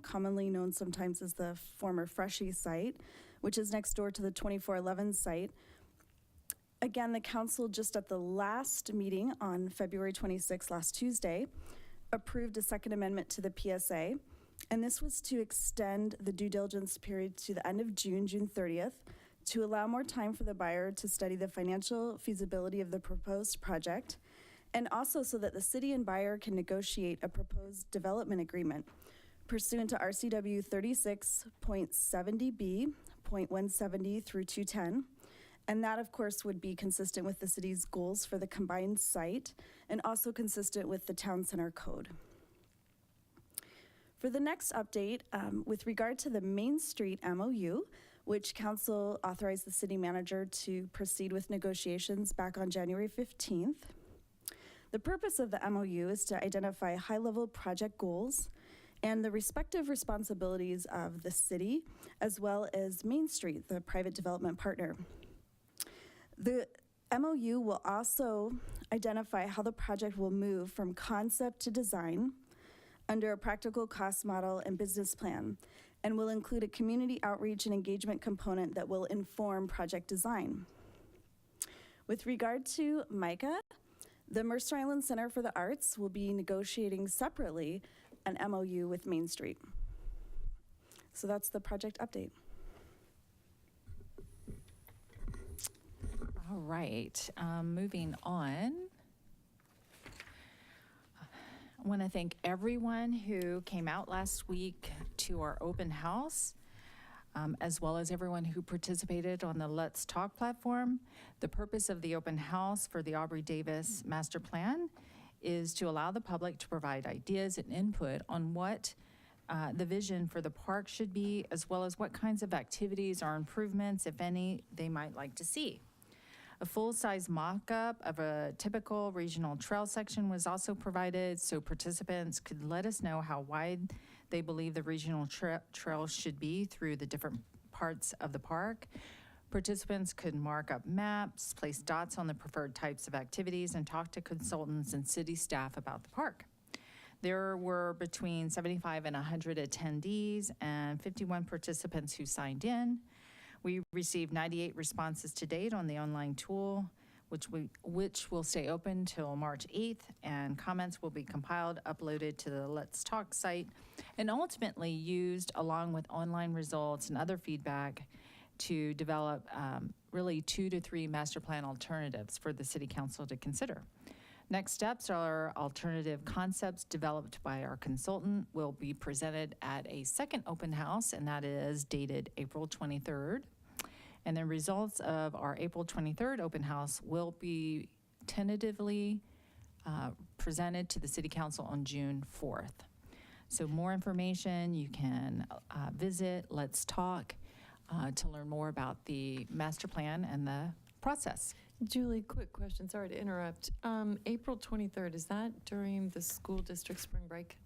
commonly known sometimes as the former Freshie site, which is next door to the 2411 site. Again, the council just at the last meeting on February 26th, last Tuesday, approved a second amendment to the PSA. And this was to extend the due diligence period to the end of June, June 30th, to allow more time for the buyer to study the financial feasibility of the proposed project, and also so that the city and buyer can negotiate a proposed development agreement pursuant to RCW 36.70B, .170 through 210. And that, of course, would be consistent with the city's goals for the combined site and also consistent with the town center code. For the next update, with regard to the Main Street MOU, which council authorized the city manager to proceed with negotiations back on January 15th. The purpose of the MOU is to identify high-level project goals and the respective responsibilities of the city, as well as Main Street, the private development partner. The MOU will also identify how the project will move from concept to design under a practical cost model and business plan, and will include a community outreach and engagement component that will inform project design. With regard to MICA, the Mercer Island Center for the Arts will be negotiating separately an MOU with Main Street. So that's the project update. All right, moving on. I want to thank everyone who came out last week to our open house, as well as everyone who participated on the Let's Talk platform. The purpose of the open house for the Aubrey Davis Master Plan is to allow the public to provide ideas and input on what the vision for the park should be, as well as what kinds of activities or improvements, if any, they might like to see. A full-size mock-up of a typical regional trail section was also provided so participants could let us know how wide they believe the regional trails should be through the different parts of the park. Participants could mark up maps, place dots on the preferred types of activities, and talk to consultants and city staff about the park. There were between 75 and 100 attendees and 51 participants who signed in. We received 98 responses to date on the online tool, which will stay open till March 8th, and comments will be compiled, uploaded to the Let's Talk site, and ultimately used along with online results and other feedback to develop really 2 to 3 master plan alternatives for the City Council to consider. Next steps are alternative concepts developed by our consultant will be presented at a second open house, and that is dated April 23rd. And the results of our April 23rd open house will be tentatively presented to the City Council on June 4th. So more information, you can visit Let's Talk to learn more about the master plan and the process. Julie, quick question, sorry to interrupt. April 23rd, is that during the school district spring break?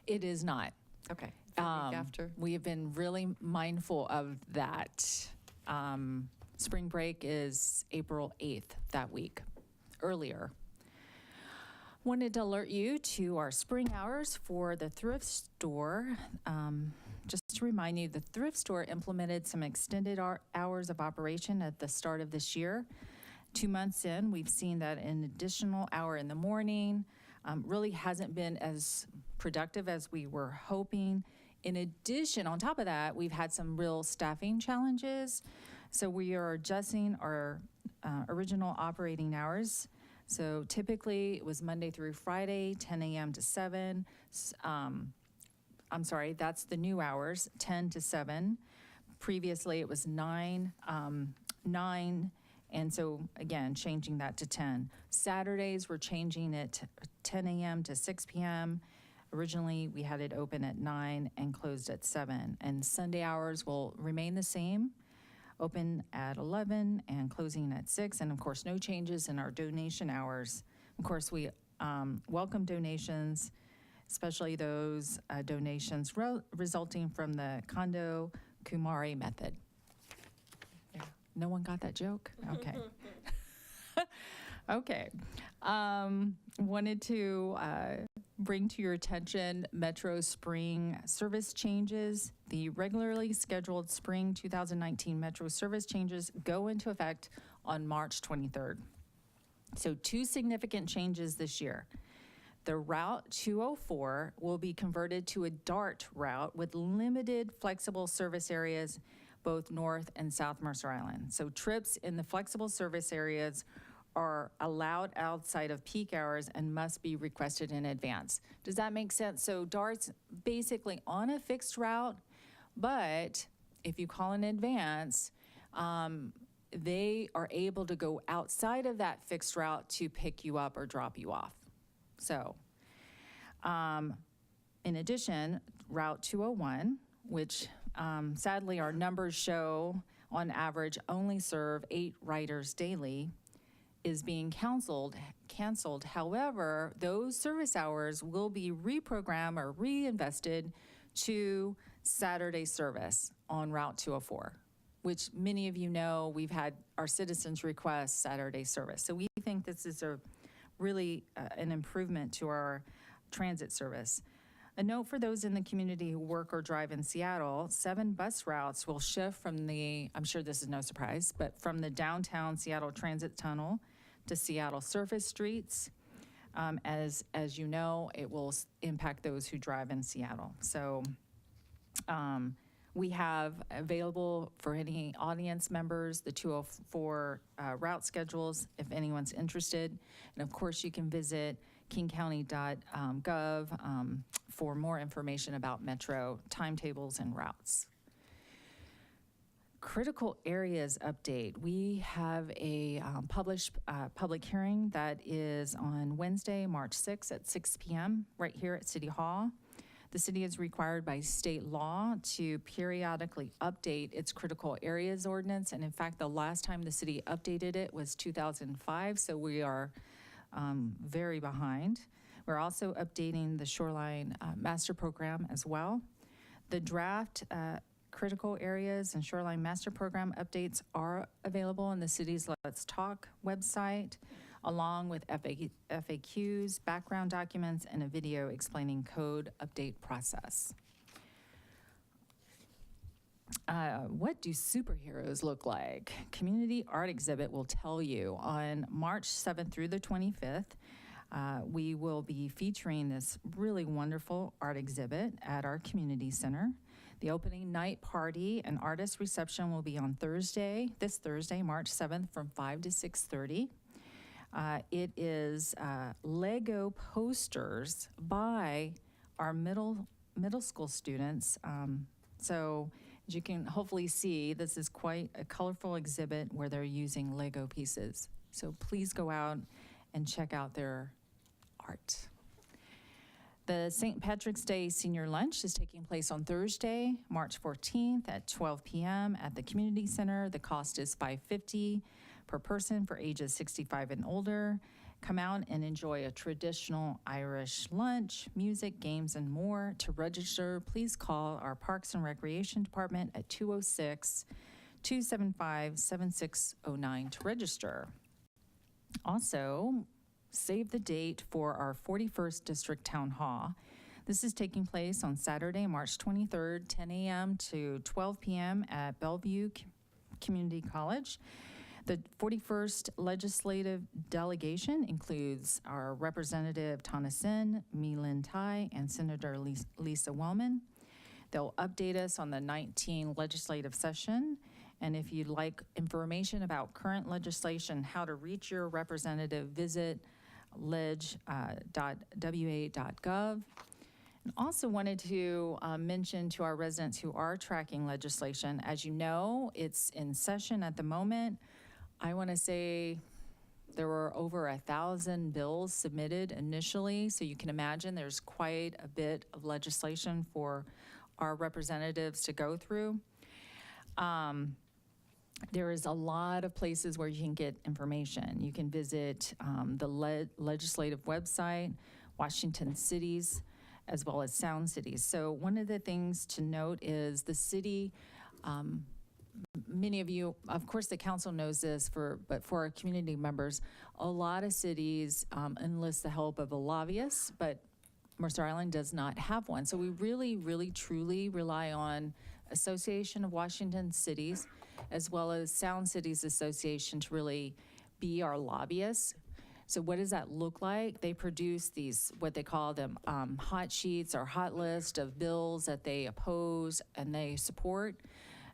It is not. Okay, the week after? We have been really mindful of that. Spring break is April 8th that week, earlier. Wanted to alert you to our spring hours for the thrift store. Just to remind you, the thrift store implemented some extended hours of operation at the start of this year. 2 months in, we've seen that an additional hour in the morning really hasn't been as productive as we were hoping. In addition, on top of that, we've had some real staffing challenges. So we are adjusting our original operating hours. So typically it was Monday through Friday, 10 a.m. to 7. I'm sorry, that's the new hours, 10 to 7. Previously it was 9, and so again, changing that to 10. Saturdays, we're changing it to 10 a.m. to 6 p.m. Originally, we had it open at 9 and closed at 7. And Sunday hours will remain the same, open at 11 and closing at 6. And of course, no changes in our donation hours. Of course, we welcome donations, especially those donations resulting from the Kondo Kumari method. No one got that joke? Okay. Okay. Wanted to bring to your attention Metro Spring service changes. The regularly scheduled spring 2019 Metro service changes go into effect on March 23rd. So 2 significant changes this year. The Route 204 will be converted to a DART route with limited flexible service areas, both North and South Mercer Island. So trips in the flexible service areas are allowed outside of peak hours and must be requested in advance. Does that make sense? So DART's basically on a fixed route, but if you call in advance, they are able to go outside of that fixed route to pick you up or drop you off. So, in addition, Route 201, which sadly our numbers show on average only serve 8 riders daily, is being canceled. However, those service hours will be reprogrammed or reinvested to Saturday service on Route 204, which many of you know we've had our citizens request Saturday service. So we think this is a really an improvement to our transit service. A note for those in the community who work or drive in Seattle, 7 bus routes will shift from the, I'm sure this is no surprise, but from the downtown Seattle Transit Tunnel to Seattle surface streets. As you know, it will impact those who drive in Seattle. So we have available for any audience members the 204 route schedules if anyone's interested. And of course, you can visit kingcounty.gov for more information about Metro timetables and routes. Critical areas update. We have a published public hearing that is on Wednesday, March 6th at 6 p.m. right here at City Hall. The city is required by state law to periodically update its critical areas ordinance. And in fact, the last time the city updated it was 2005, so we are very behind. We're also updating the shoreline master program as well. The draft critical areas and shoreline master program updates are available on the city's Let's Talk website, along with FAQs, background documents, and a video explaining code update process. What do superheroes look like? Community art exhibit will tell you. On March 7th through the 25th, we will be featuring this really wonderful art exhibit at our community center. The opening night party and artist reception will be on this Thursday, March 7th from 5 to 6:30. It is Lego posters by our middle school students. So as you can hopefully see, this is quite a colorful exhibit where they're using Lego pieces. So please go out and check out their art. The St. Patrick's Day Senior Lunch is taking place on Thursday, March 14th at 12 p.m. at the Community Center. The cost is $5.50 per person for ages 65 and older. Come out and enjoy a traditional Irish lunch, music, games, and more. To register, please call our Parks and Recreation Department at 206-275-7609 to register. Also, save the date for our 41st District Town Hall. This is taking place on Saturday, March 23rd, 10 a.m. to 12 p.m. at Bellevue Community College. The 41st Legislative Delegation includes our Representative Tana Sin, Mi Lin Tai, and Senator Lisa Wellman. They'll update us on the 19 legislative session. And if you'd like information about current legislation, how to reach your representative, visit leg.wa.gov. And also wanted to mention to our residents who are tracking legislation, as you know, it's in session at the moment. I want to say there were over 1,000 bills submitted initially, so you can imagine there's quite a bit of legislation for our representatives to go through. There is a lot of places where you can get information. You can visit the legislative website, Washington Cities, as well as Sound Cities. So one of the things to note is the city many of you, of course, the council knows this, but for our community members, a lot of cities enlist the help of a lobbyist, but Mercer Island does not have one. So we really, really, truly rely on Association of Washington Cities, as well as Sound Cities Association to really be our lobbyists. So what does that look like? They produce these, what they call them, hot sheets or hot list of bills that they oppose and they support.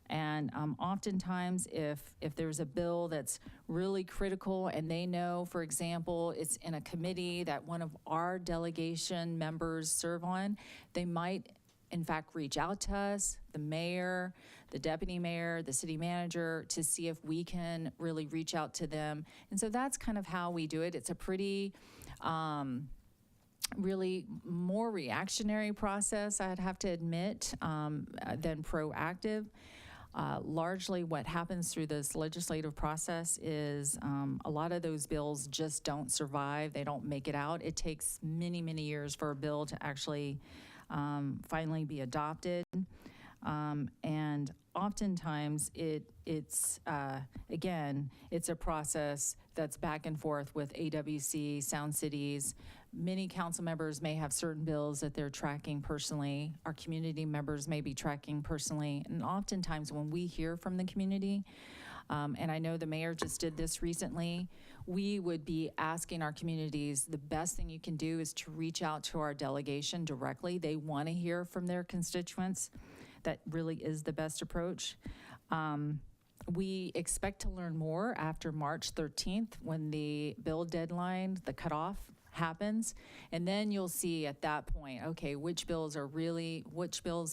And oftentimes, if there's a bill that's really critical and they know, for example, it's in a committee that one of our delegation members serve on, they might, in fact, reach out to us, the mayor, the deputy mayor, the city manager, to see if we can really reach out to them. And so that's kind of how we do it. It's a pretty, really more reactionary process, I'd have to admit, than proactive. Largely what happens through this legislative process is a lot of those bills just don't survive. They don't make it out. It takes many, many years for a bill to actually finally be adopted. And oftentimes it's again, it's a process that's back and forth with AWC, Sound Cities. Many council members may have certain bills that they're tracking personally. Our community members may be tracking personally. And oftentimes when we hear from the community, and I know the mayor just did this recently, we would be asking our communities, the best thing you can do is to reach out to our delegation directly. They want to hear from their constituents. That really is the best approach. We expect to learn more after March 13th when the bill deadline, the cutoff, happens. And then you'll see at that point, okay, which bills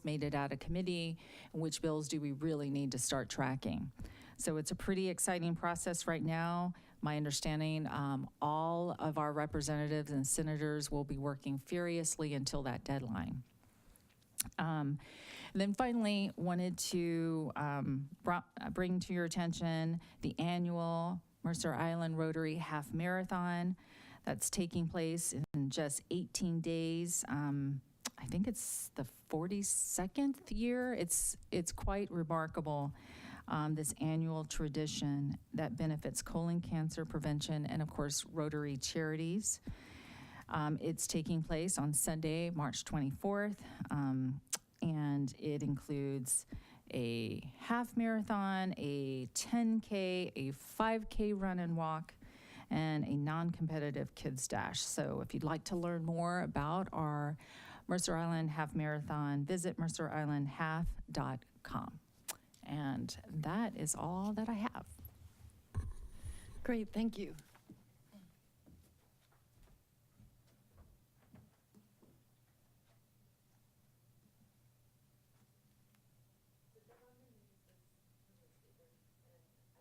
made it out of committee and which bills do we really need to start tracking. So it's a pretty exciting process right now. My understanding, all of our representatives and senators will be working furiously until that deadline. And then finally, wanted to bring to your attention the annual Mercer Island Rotary Half Marathon that's taking place in just 18 days. I think it's the 42nd year. It's quite remarkable, this annual tradition that benefits colon cancer prevention and, of course, Rotary charities. It's taking place on Sunday, March 24th. And it includes a half marathon, a 10K, a 5K run and walk, and a non-competitive kids dash. So if you'd like to learn more about our Mercer Island Half Marathon, visit mercerislandhalf.com. And that is all that I have. Great, thank you.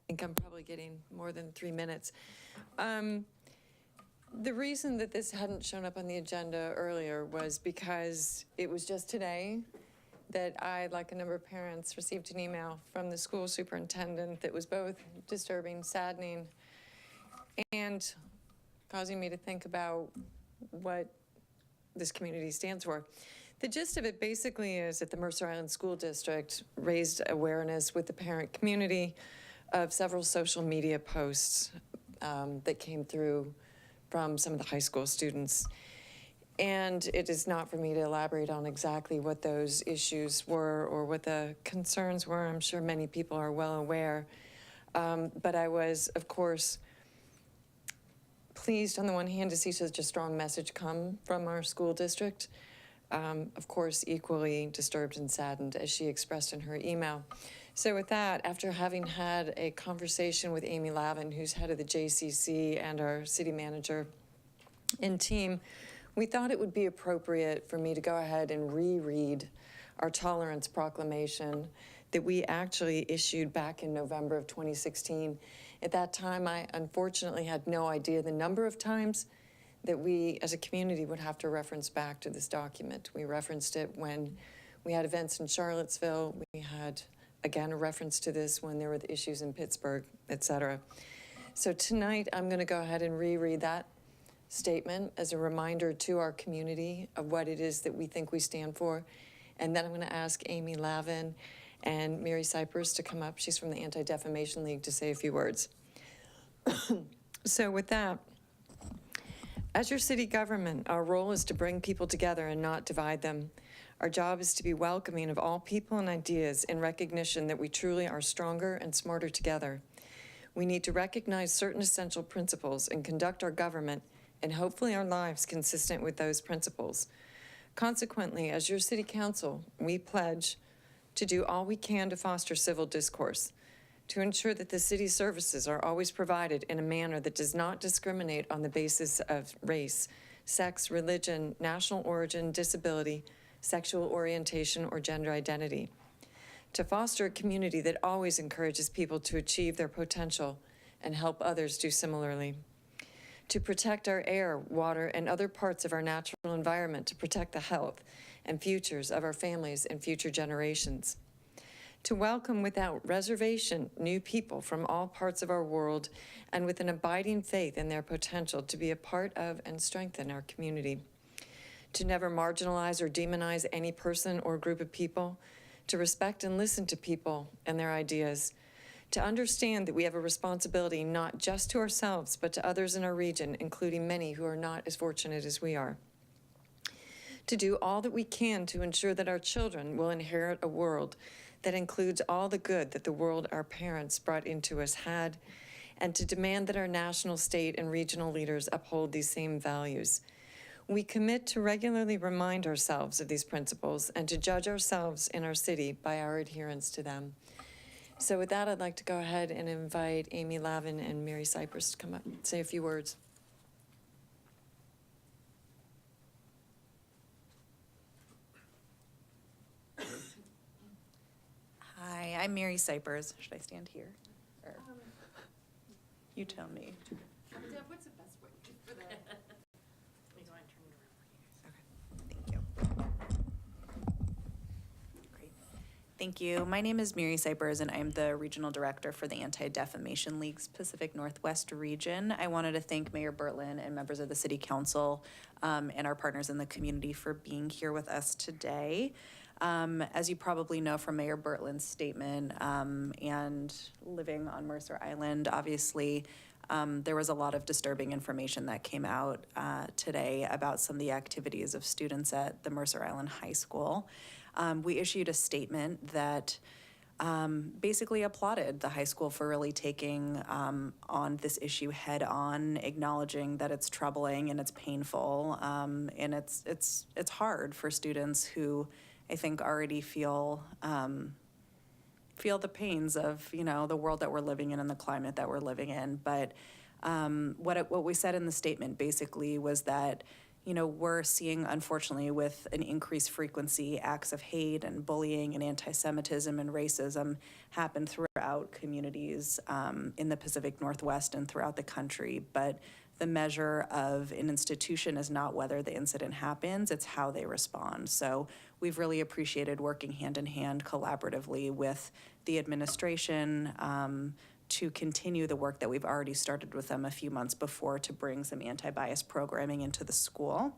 I think I'm probably getting more than 3 minutes. The reason that this hadn't shown up on the agenda earlier was because it was just today that I, like a number of parents, received an email from the school superintendent that was both disturbing, saddening, and causing me to think about what this community stands for. The gist of it basically is that the Mercer Island School District raised awareness with the parent community of several social media posts that came through from some of the high school students. And it is not for me to elaborate on exactly what those issues were or what the concerns were. I'm sure many people are well aware. But I was, of course, pleased on the one hand to see such a strong message come from our school district. Of course, equally disturbed and saddened, as she expressed in her email. So with that, after having had a conversation with Amy Lavin, who's head of the JCC, and our city manager and team, we thought it would be appropriate for me to go ahead and reread our tolerance proclamation that we actually issued back in November of 2016. At that time, I unfortunately had no idea the number of times that we as a community would have to reference back to this document. We referenced it when we had events in Charlottesville. We had, again, a reference to this when there were the issues in Pittsburgh, et cetera. So tonight, I'm gonna go ahead and reread that statement as a reminder to our community of what it is that we think we stand for. And then I'm gonna ask Amy Lavin and Mary Cypers to come up. She's from the Anti-Defamation League to say a few words. So with that, as your city government, our role is to bring people together and not divide them. Our job is to be welcoming of all people and ideas in recognition that we truly are stronger and smarter together. We need to recognize certain essential principles and conduct our government and hopefully our lives consistent with those principles. Consequently, as your city council, we pledge to do all we can to foster civil discourse, to ensure that the city's services are always provided in a manner that does not discriminate on the basis of race, sex, religion, national origin, disability, sexual orientation, or gender identity. To foster a community that always encourages people to achieve their potential and help others do similarly. To protect our air, water, and other parts of our natural environment, to protect the health and futures of our families and future generations. To welcome without reservation new people from all parts of our world and with an abiding faith in their potential to be a part of and strengthen our community. To never marginalize or demonize any person or group of people, to respect and listen to people and their ideas, to understand that we have a responsibility not just to ourselves, but to others in our region, including many who are not as fortunate as we are. To do all that we can to ensure that our children will inherit a world that includes all the good that the world our parents brought into us had, and to demand that our national, state, and regional leaders uphold these same values. We commit to regularly remind ourselves of these principles and to judge ourselves in our city by our adherence to them. So with that, I'd like to go ahead and invite Amy Lavin and Mary Cypers to come up and say a few words. Hi, I'm Mary Cypers. Should I stand here? Or you tell me. Deb, what's the best way for the? Please, I want to turn it around for you. Okay, thank you. Great. Thank you. My name is Mary Cypers, and I'm the Regional Director for the Anti-Defamation League's Pacific Northwest region. I wanted to thank Mayor Bertlin and members of the City Council and our partners in the community for being here with us today. As you probably know from Mayor Bertlin's statement and living on Mercer Island, obviously, there was a lot of disturbing information that came out today about some of the activities of students at the Mercer Island High School. We issued a statement that basically applauded the high school for really taking on this issue head on, acknowledging that it's troubling and it's painful, and it's hard for students who I think already feel the pains of, you know, the world that we're living in and the climate that we're living in. But what we said in the statement basically was that, you know, we're seeing, unfortunately, with an increased frequency, acts of hate and bullying and anti-Semitism and racism happen throughout communities in the Pacific Northwest and throughout the country. But the measure of an institution is not whether the incident happens, it's how they respond. So we've really appreciated working hand in hand collaboratively with the administration to continue the work that we've already started with them a few months before to bring some anti-bias programming into the school.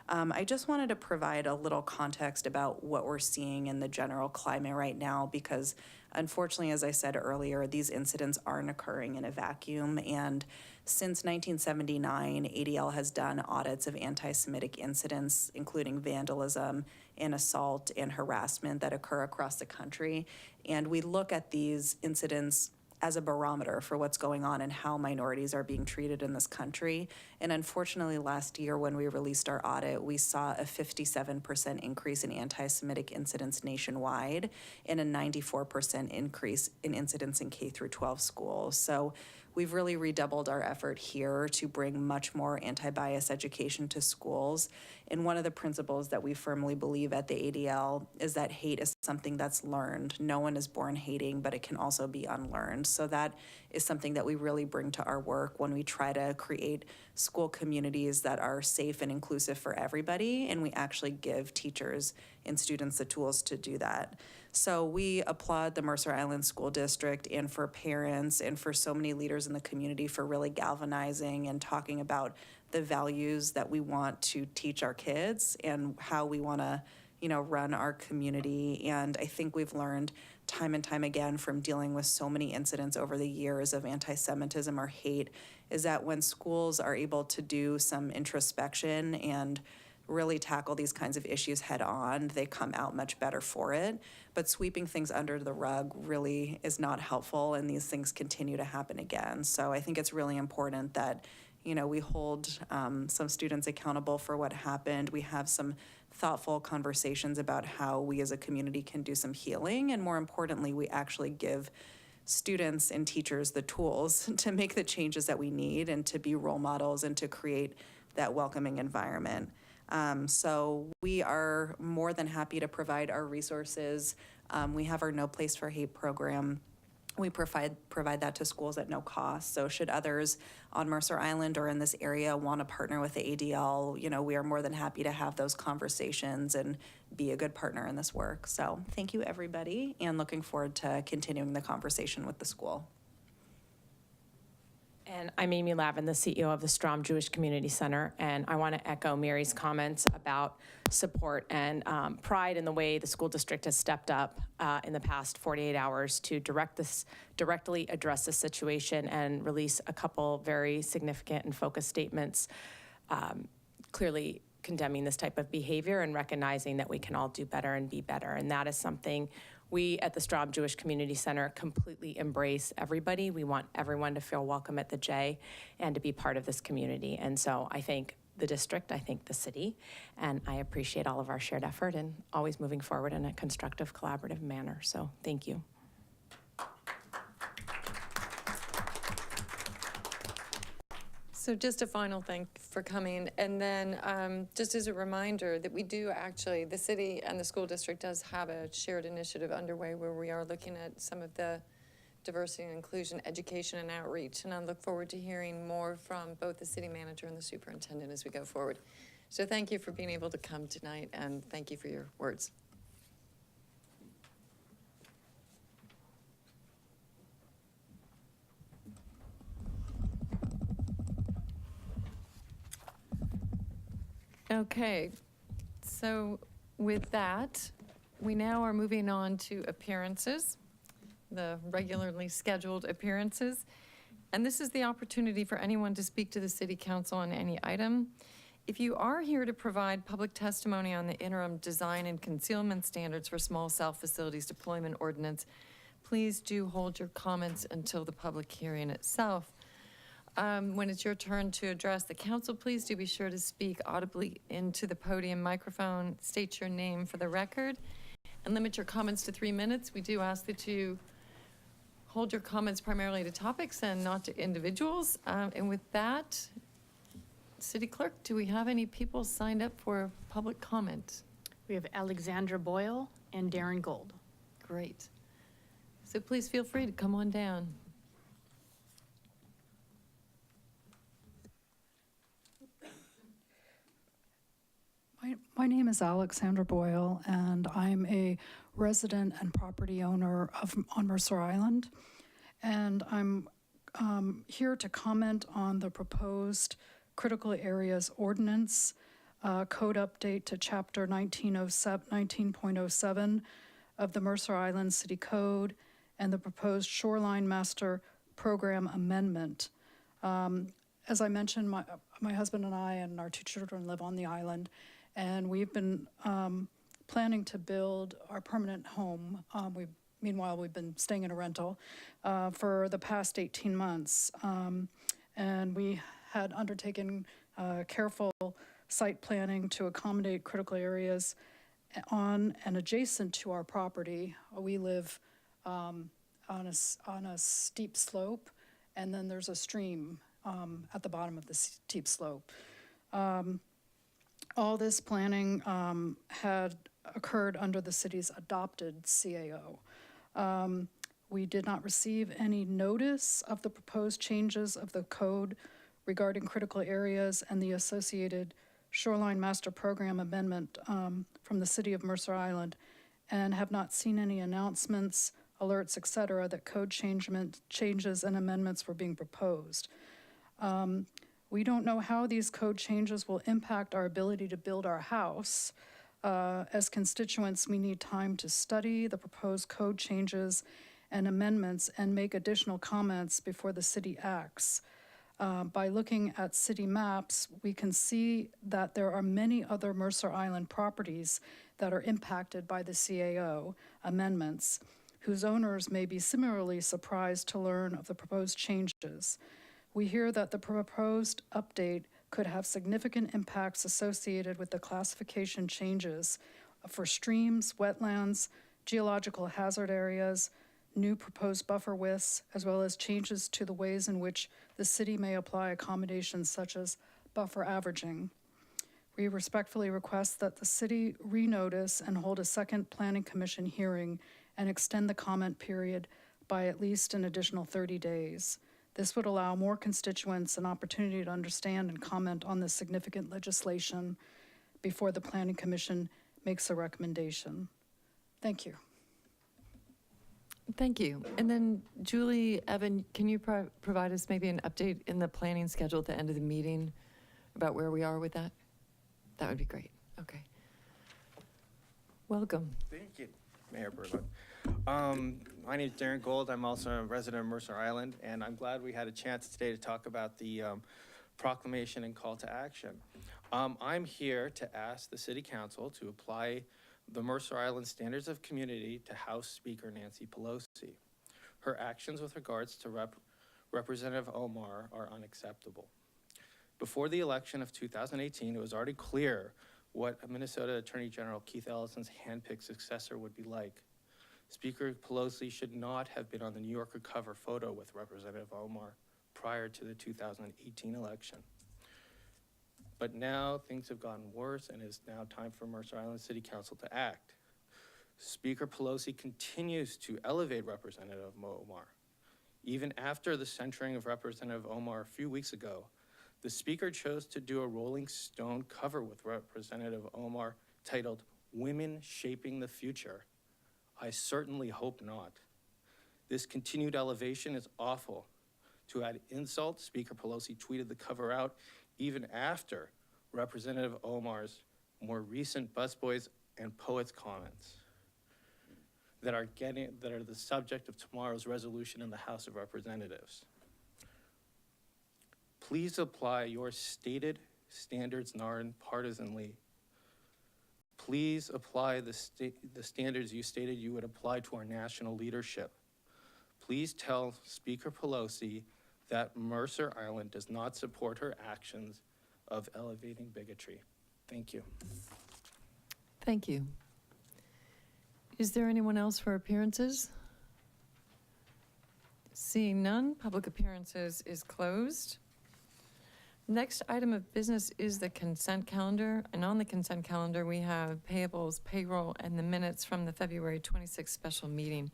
I just wanted to provide a little context about what we're seeing in the general climate right now, because unfortunately, as I said earlier, these incidents aren't occurring in a vacuum. And since 1979, ADL has done audits of anti-Semitic incidents, including vandalism and assault and harassment that occur across the country. And we look at these incidents as a barometer for what's going on and how minorities are being treated in this country. And unfortunately, last year when we released our audit, we saw a 57% increase in anti-Semitic incidents nationwide and a 94% increase in incidents in K through 12 schools. So we've really redoubled our effort here to bring much more anti-bias education to schools. And one of the principles that we firmly believe at the ADL is that hate is something that's learned. No one is born hating, but it can also be unlearned. So that is something that we really bring to our work when we try to create school communities that are safe and inclusive for everybody, and we actually give teachers and students the tools to do that. So we applaud the Mercer Island School District and for parents and for so many leaders in the community for really galvanizing and talking about the values that we want to teach our kids and how we want to run our community. And I think we've learned time and time again from dealing with so many incidents over the years of anti-Semitism or hate is that when schools are able to do some introspection and really tackle these kinds of issues head on, they come out much better for it. But sweeping things under the rug really is not helpful, and these things continue to happen again. So I think it's really important that, we hold some students accountable for what happened. We have some thoughtful conversations about how we as a community can do some healing, and more importantly, we actually give students and teachers the tools to make the changes that we need and to be role models and to create that welcoming environment. So we are more than happy to provide our resources. We have our No Place for Hate program. We provide that to schools at no cost. So should others on Mercer Island or in this area want to partner with the ADL, we are more than happy to have those conversations and be a good partner in this work. So thank you, everybody, and looking forward to continuing the conversation with the school. And I'm Amy Lavin, the CEO of the Strom Jewish Community Center, and I want to echo Mary's comments about support and pride in the way the school district has stepped up in the past 48 hours to directly address this situation and release a couple very significant and focused statements, clearly condemning this type of behavior and recognizing that we can all do better and be better. And that is something we at the Strom Jewish Community Center completely embrace everybody. We want everyone to feel welcome at the J and to be part of this community. And so I thank the district, I thank the city, and I appreciate all of our shared effort and always moving forward in a constructive, collaborative manner. So thank you. So just a final thank for coming. And then just as a reminder that we do actually, the city and the school district does have a shared initiative underway where we are looking at some of the diversity and inclusion, education and outreach. And I look forward to hearing more from both the city manager and the superintendent as we go forward. So thank you for being able to come tonight, and thank you for your words. Okay, so with that, we now are moving on to appearances, the regularly scheduled appearances. And this is the opportunity for anyone to speak to the city council on any item. If you are here to provide public testimony on the interim design and concealment standards for small cell facilities deployment ordinance, please do hold your comments until the public hearing itself. When it's your turn to address the council, please do be sure to speak audibly into the podium microphone, state your name for the record, and limit your comments to 3 minutes. We do ask that you hold your comments primarily to topics and not to individuals. And with that, City Clerk, do we have any people signed up for public comment? We have Alexandra Boyle and Darren Gold. Great. So please feel free to come on down. My name is Alexandra Boyle, and I'm a resident and property owner on Mercer Island. And I'm here to comment on the proposed critical areas ordinance code update to chapter 19.07 of the Mercer Island City Code and the proposed Shoreline Master Program amendment. As I mentioned, my husband and I and our 2 children live on the island, and we've been planning to build our permanent home. Meanwhile, we've been staying in a rental for the past 18 months. And we had undertaken careful site planning to accommodate critical areas on and adjacent to our property. We live on a steep slope, and then there's a stream at the bottom of the steep slope. All this planning had occurred under the city's adopted CAO. We did not receive any notice of the proposed changes of the code regarding critical areas and the associated Shoreline Master Program amendment from the city of Mercer Island, and have not seen any announcements, alerts, et cetera, that code changes and amendments were being proposed. We don't know how these code changes will impact our ability to build our house. As constituents, we need time to study the proposed code changes and amendments and make additional comments before the city acts. By looking at city maps, we can see that there are many other Mercer Island properties that are impacted by the CAO amendments, whose owners may be similarly surprised to learn of the proposed changes. We hear that the proposed update could have significant impacts associated with the classification changes for streams, wetlands, geological hazard areas, new proposed buffer widths, as well as changes to the ways in which the city may apply accommodations such as buffer averaging. We respectfully request that the city renotice and hold a second planning commission hearing and extend the comment period by at least an additional 30 days. This would allow more constituents an opportunity to understand and comment on this significant legislation before the planning commission makes a recommendation. Thank you. Thank you. And then Julie, Evan, can you provide us maybe an update in the planning schedule at the end of the meeting about where we are with that? That would be great. Okay. Welcome. Thank you, Mayor Berlin. My name is Darren Gold. I'm also a resident of Mercer Island, and I'm glad we had a chance today to talk about the proclamation and call to action. I'm here to ask the City Council to apply the Mercer Island Standards of Community to House Speaker Nancy Pelosi. Her actions with regards to Representative Omar are unacceptable. Before the election of 2018, it was already clear what Minnesota Attorney General Keith Ellison's handpicked successor would be like. Speaker Pelosi should not have been on the New Yorker cover photo with Representative Omar prior to the 2018 election. But now things have gotten worse, and it's now time for Mercer Island City Council to act. Speaker Pelosi continues to elevate Representative Omar. Even after the censuring of Representative Omar a few weeks ago, the Speaker chose to do a Rolling Stone cover with Representative Omar titled "Women Shaping the Future." I certainly hope not. This continued elevation is awful. To add insult, Speaker Pelosi tweeted the cover out even after Representative Omar's more recent busboys and poets comments that are the subject of tomorrow's resolution in the House of Representatives. Please apply your stated standards non-partisanly. Please apply the standards you stated you would apply to our national leadership. Please tell Speaker Pelosi that Mercer Island does not support her actions of elevating bigotry. Thank you. Thank you. Is there anyone else for appearances? Seeing none, public appearances is closed. Next item of business is the consent calendar, and on the consent calendar, we have payables, payroll, and the minutes from the February 26th special meeting.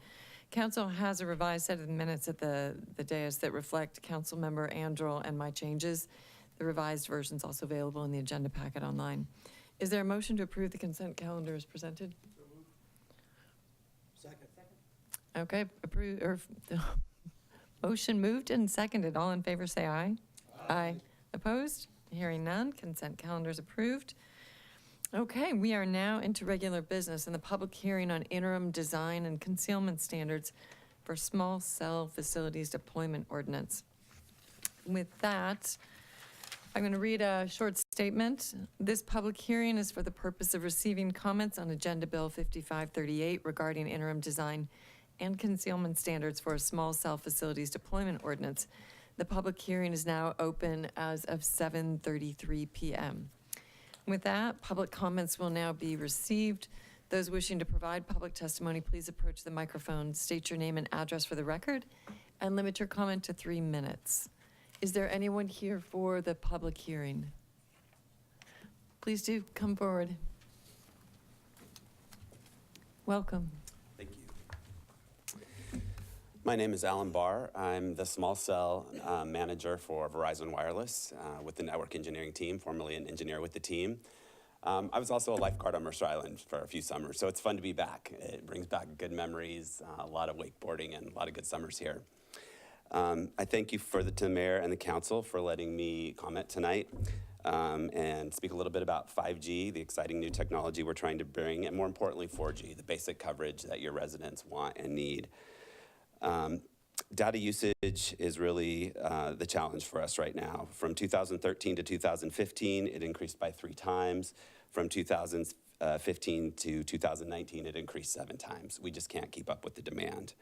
Council has a revised set of minutes at the dais that reflect Councilmember Andrel and my changes. The revised version is also available in the agenda packet online. Is there a motion to approve the consent calendar as presented? Second. Okay, motion moved and seconded. All in favor say aye. Aye. Opposed? Hearing none, consent calendar is approved. Okay, we are now into regular business and the public hearing on interim design and concealment standards for small cell facilities deployment ordinance. With that, I'm going to read a short statement. This public hearing is for the purpose of receiving comments on Agenda Bill 5538 regarding interim design and concealment standards for a small cell facilities deployment ordinance. The public hearing is now open as of 7:33 p.m. With that, public comments will now be received. Those wishing to provide public testimony, please approach the microphone, state your name and address for the record, and limit your comment to 3 minutes. Is there anyone here for the public hearing? Please do come forward. Welcome. Thank you. My name is Alan Barr. I'm the small cell manager for Verizon Wireless with the network engineering team, formerly an engineer with the team. I was also a lifeguard on Mercer Island for a few summers, so it's fun to be back. It brings back good memories, a lot of wakeboarding and a lot of good summers here. I thank you to the mayor and the council for letting me comment tonight. and speak a little bit about 5G, the exciting new technology we're trying to bring, and more importantly, 4G, the basic coverage that your residents want and need. Data usage is really the challenge for us right now. From 2013 to 2015, it increased by 3 times. From 2015 to 2019, it increased 7 times. We just can't keep up with the demand.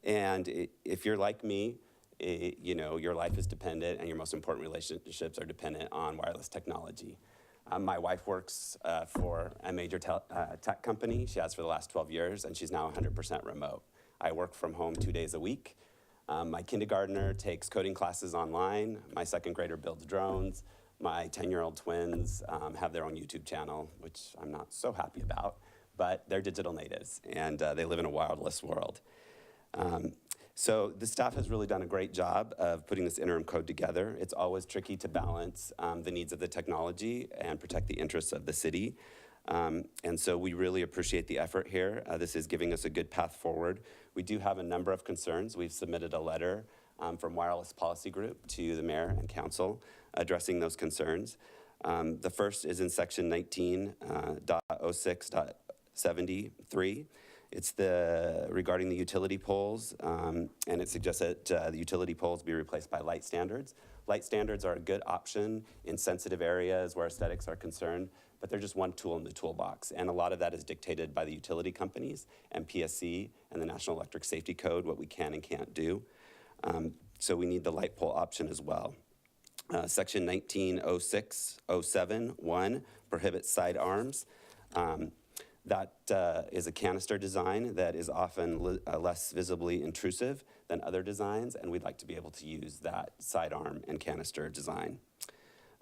And if you're like me, you know, your life is dependent and your most important relationships are dependent on wireless technology. My wife works for a major tech company. She has for the last 12 years, and she's now 100% remote. I work from home 2 days a week. My kindergartner takes coding classes online. My second grader builds drones. My 10-year-old twins have their own YouTube channel, which I'm not so happy about, but they're digital natives, and they live in a wireless world. So the staff has really done a great job of putting this interim code together. It's always tricky to balance the needs of the technology and protect the interests of the city. And so we really appreciate the effort here. This is giving us a good path forward. We do have a number of concerns. We've submitted a letter from Wireless Policy Group to the mayor and council addressing those concerns. The first is in section 19.06.73. It's regarding the utility poles, and it suggests that the utility poles be replaced by light standards. Light standards are a good option in sensitive areas where aesthetics are concerned, but they're just one tool in the toolbox. And a lot of that is dictated by the utility companies and PSC and the National Electric Safety Code, what we can and can't do. So we need the light pole option as well. Section 19.06.07.1 prohibits side arms. That is a canister design that is often less visibly intrusive than other designs, and we'd like to be able to use that sidearm and canister design.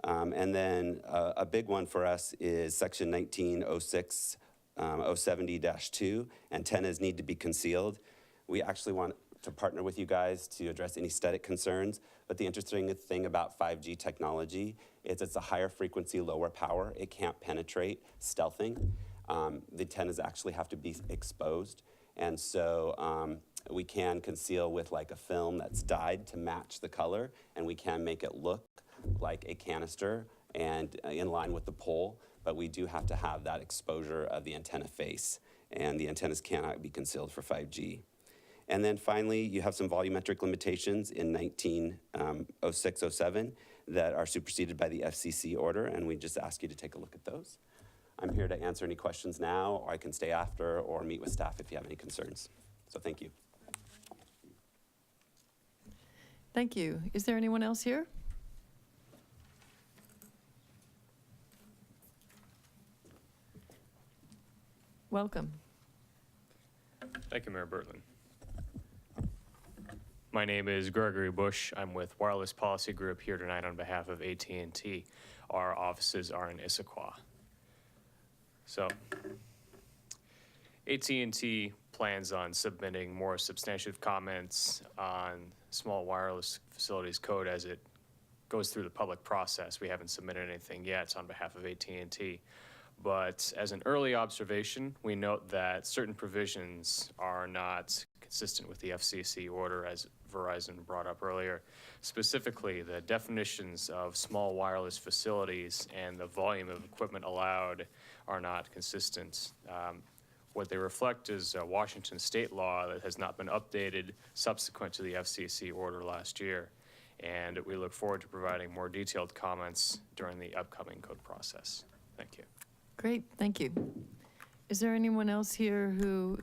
And then a big one for us is section 19.06.070-2, antennas need to be concealed. We actually want to partner with you guys to address any aesthetic concerns, but the interesting thing about 5G technology is it's a higher frequency, lower power. It can't penetrate stealthing. The antennas actually have to be exposed. And so we can conceal with like a film that's dyed to match the color, and we can make it look like a canister and in line with the pole, but we do have to have that exposure of the antenna face, and the antennas cannot be concealed for 5G. And then finally, you have some volumetric limitations in 19.06.07 that are superseded by the FCC order, and we just ask you to take a look at those. I'm here to answer any questions now, or I can stay after or meet with staff if you have any concerns. So thank you. Thank you. Is there anyone else here? Welcome. Thank you, Mayor Bertlin. My name is Gregory Bush. I'm with Wireless Policy Group here tonight on behalf of AT&T. Our offices are in Issaquah. So, AT&T plans on submitting more substantive comments on small wireless facilities code as it goes through the public process. We haven't submitted anything yet on behalf of AT&T. But as an early observation, we note that certain provisions are not consistent with the FCC order, as Verizon brought up earlier. Specifically, the definitions of small wireless facilities and the volume of equipment allowed are not consistent. What they reflect is a Washington state law that has not been updated subsequent to the FCC order last year. And we look forward to providing more detailed comments during the upcoming code process. Thank you. Great, thank you. Is there anyone else here who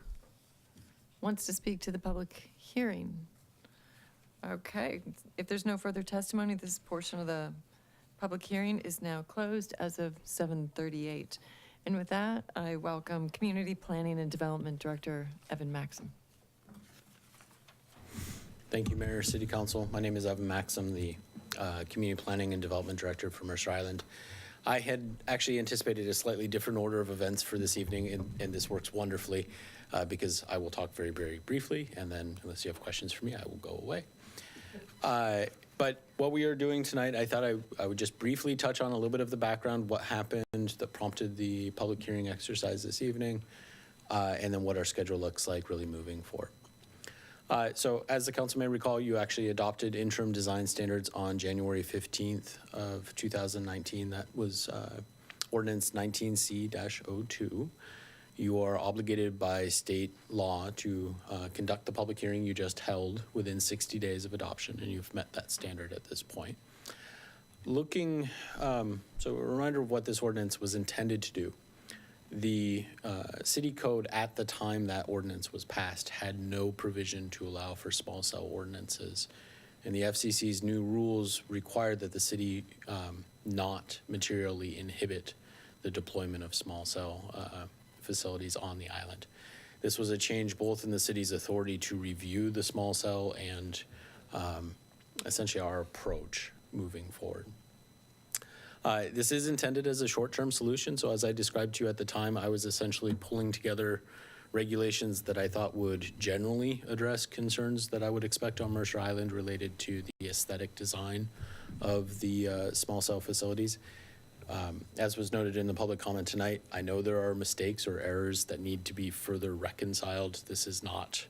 wants to speak to the public hearing? Okay, if there's no further testimony, this portion of the public hearing is now closed as of 7:38. And with that, I welcome Community Planning and Development Director Evan Maxim. Thank you, Mayor, City Council. My name is Evan Maxim, the Community Planning and Development Director for Mercer Island. I had actually anticipated a slightly different order of events for this evening, and this works wonderfully because I will talk very, very briefly, and then unless you have questions for me, I will go away. But what we are doing tonight, I thought I would just briefly touch on a little bit of the background, what happened that prompted the public hearing exercise this evening, and then what our schedule looks like really moving forward. So as the council may recall, you actually adopted interim design standards on January 15th of 2019. That was ordinance 19C-02. You are obligated by state law to conduct the public hearing you just held within 60 days of adoption, and you've met that standard at this point. Looking, so a reminder of what this ordinance was intended to do. The city code at the time that ordinance was passed had no provision to allow for small cell ordinances. And the FCC's new rules required that the city not materially inhibit the deployment of small cell facilities on the island. This was a change both in the city's authority to review the small cell and essentially our approach moving forward. This is intended as a short-term solution, so as I described to you at the time, I was essentially pulling together regulations that I thought would generally address concerns that I would expect on Mercer Island related to the aesthetic design of the small cell facilities. As was noted in the public comment tonight, I know there are mistakes or errors that need to be further reconciled. This is not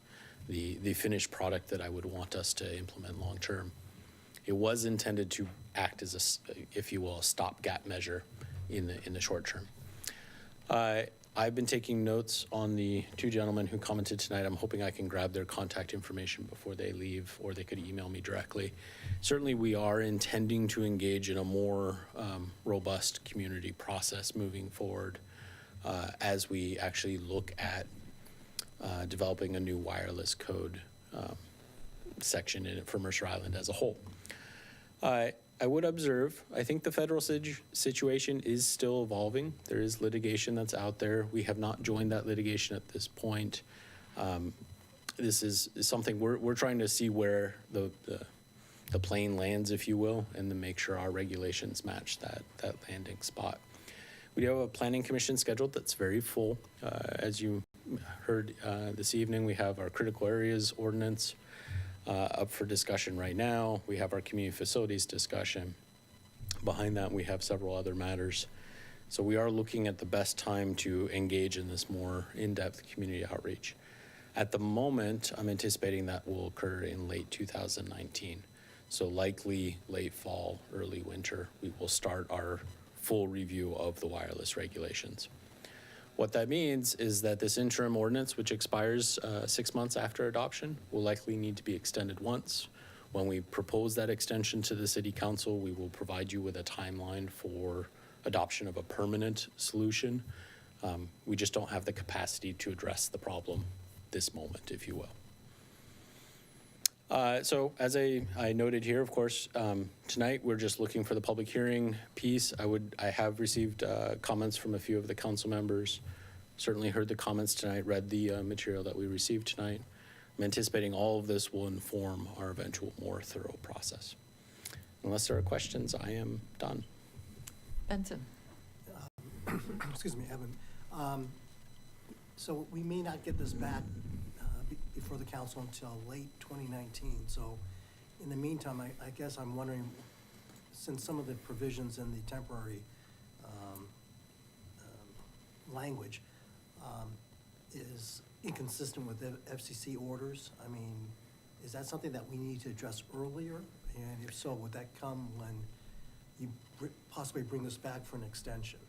the finished product that I would want us to implement long-term. It was intended to act as a, if you will, a stopgap measure in the short term. I've been taking notes on the two gentlemen who commented tonight. I'm hoping I can grab their contact information before they leave, or they could email me directly. Certainly, we are intending to engage in a more robust community process moving forward as we actually look at developing a new wireless code section in it for Mercer Island as a whole. I would observe, I think the federal situation is still evolving. There is litigation that's out there. We have not joined that litigation at this point. This is something we're trying to see where the plane lands, if you will, and then make sure our regulations match that landing spot. We do have a planning commission scheduled that's very full. As you heard this evening, we have our critical areas ordinance up for discussion right now. We have our community facilities discussion. Behind that, we have several other matters. So we are looking at the best time to engage in this more in-depth community outreach. At the moment, I'm anticipating that will occur in late 2019. So likely late fall, early winter, we will start our full review of the wireless regulations. What that means is that this interim ordinance, which expires 6 months after adoption, will likely need to be extended once. When we propose that extension to the City Council, we will provide you with a timeline for adoption of a permanent solution. We just don't have the capacity to address the problem this moment, if you will. So as I noted here, of course, tonight we're just looking for the public hearing piece. I have received comments from a few of the council members, certainly heard the comments tonight, read the material that we received tonight. I'm anticipating all of this will inform our eventual more thorough process. Unless there are questions, I am done. Benson. Excuse me, Evan. So we may not get this back before the council until late 2019. So in the meantime, I guess I'm wondering, since some of the provisions in the temporary language is inconsistent with the FCC orders, I mean, is that something that we need to address earlier? And if so, would that come when you possibly bring this back for an extension?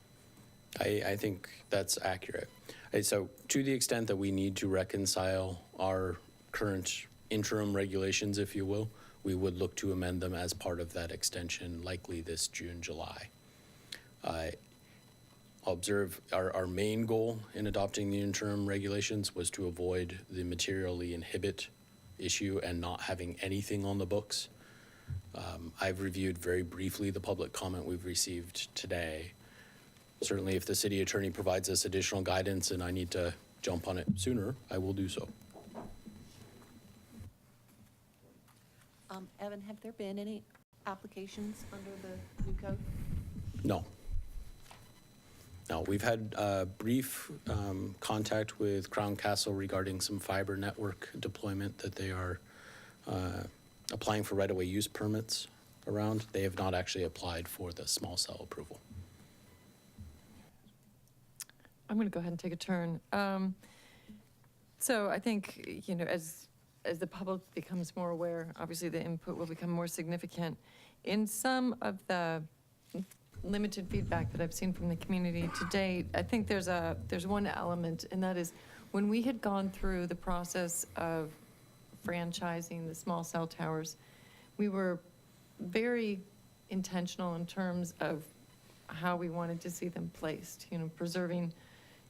I think that's accurate. So to the extent that we need to reconcile our current interim regulations, if you will, we would look to amend them as part of that extension, likely this June, July. I'll observe our main goal in adopting the interim regulations was to avoid the materially inhibit issue and not having anything on the books. I've reviewed very briefly the public comment we've received today. Certainly, if the city attorney provides us additional guidance and I need to jump on it sooner, I will do so. Evan, have there been any applications under the new code? No. No, we've had brief contact with Crown Castle regarding some fiber network deployment that they are applying for right-of-way use permits around. They have not actually applied for the small cell approval. I'm going to go ahead and take a turn. So I think, as as the public becomes more aware, obviously the input will become more significant. In some of the limited feedback that I've seen from the community to date, I think there's one element, and that is when we had gone through the process of franchising the small cell towers, we were very intentional in terms of how we wanted to see them placed, you know, preserving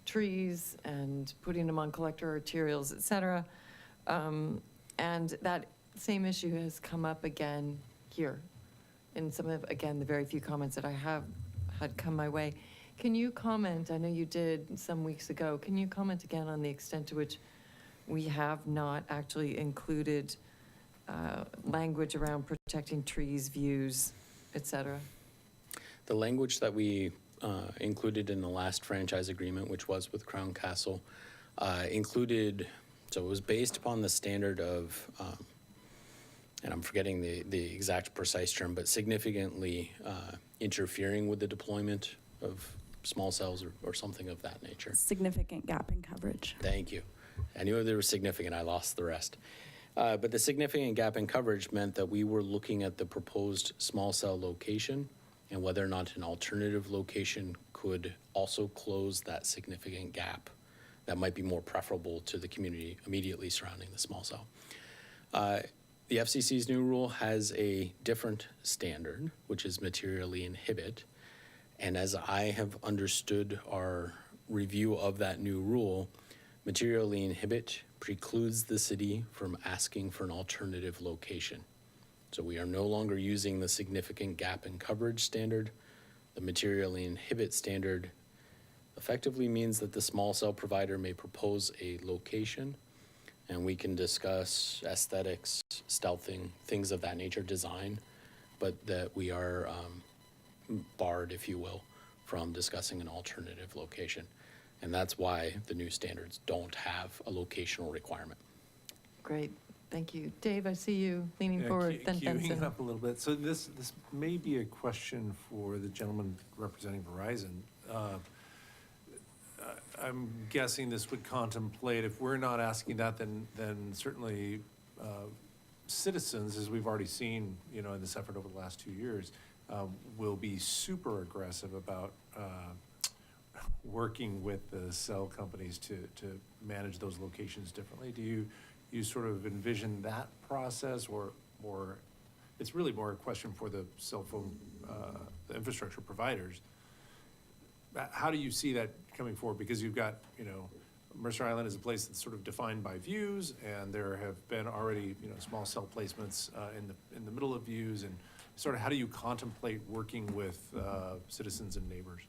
trees and putting them on collector arterials, et cetera. And that same issue has come up again here in some of, again, the very few comments that I have had come my way. Can you comment, I know you did some weeks ago, can you comment again on the extent to which we have not actually included language around protecting trees, views, et cetera? The language that we included in the last franchise agreement, which was with Crown Castle, included, so it was based upon the standard of, and I'm forgetting the exact precise term, but significantly interfering with the deployment of small cells or something of that nature. Significant gap in coverage. Thank you. I knew they were significant, I lost the rest. But the significant gap in coverage meant that we were looking at the proposed small cell location and whether or not an alternative location could also close that significant gap that might be more preferable to the community immediately surrounding the small cell. The FCC's new rule has a different standard, which is materially inhibit. And as I have understood our review of that new rule, materially inhibit precludes the city from asking for an alternative location. So we are no longer using the significant gap in coverage standard. The materially inhibit standard effectively means that the small cell provider may propose a location, and we can discuss aesthetics, stealthing, things of that nature, design, but that we are barred, if you will, from discussing an alternative location. And that's why the new standards don't have a locational requirement. Great, thank you. Dave, I see you leaning forward, then Queuing Benson. up a little bit. So this may be a question for the gentleman representing Verizon. I'm guessing this would contemplate, if we're not asking that, then certainly citizens, as we've already seen, you know, in this effort over the last 2 years, will be super aggressive about working with the cell companies to manage those locations differently. Do you sort of envision that process, or it's really more a question for the cell phone, the infrastructure providers? How do you see that coming forward? Because you've got, you know, Mercer Island is a place that's sort of defined by views, and there have been already, you know, small cell placements in the middle of views, and sort of how do you contemplate working with citizens and neighbors?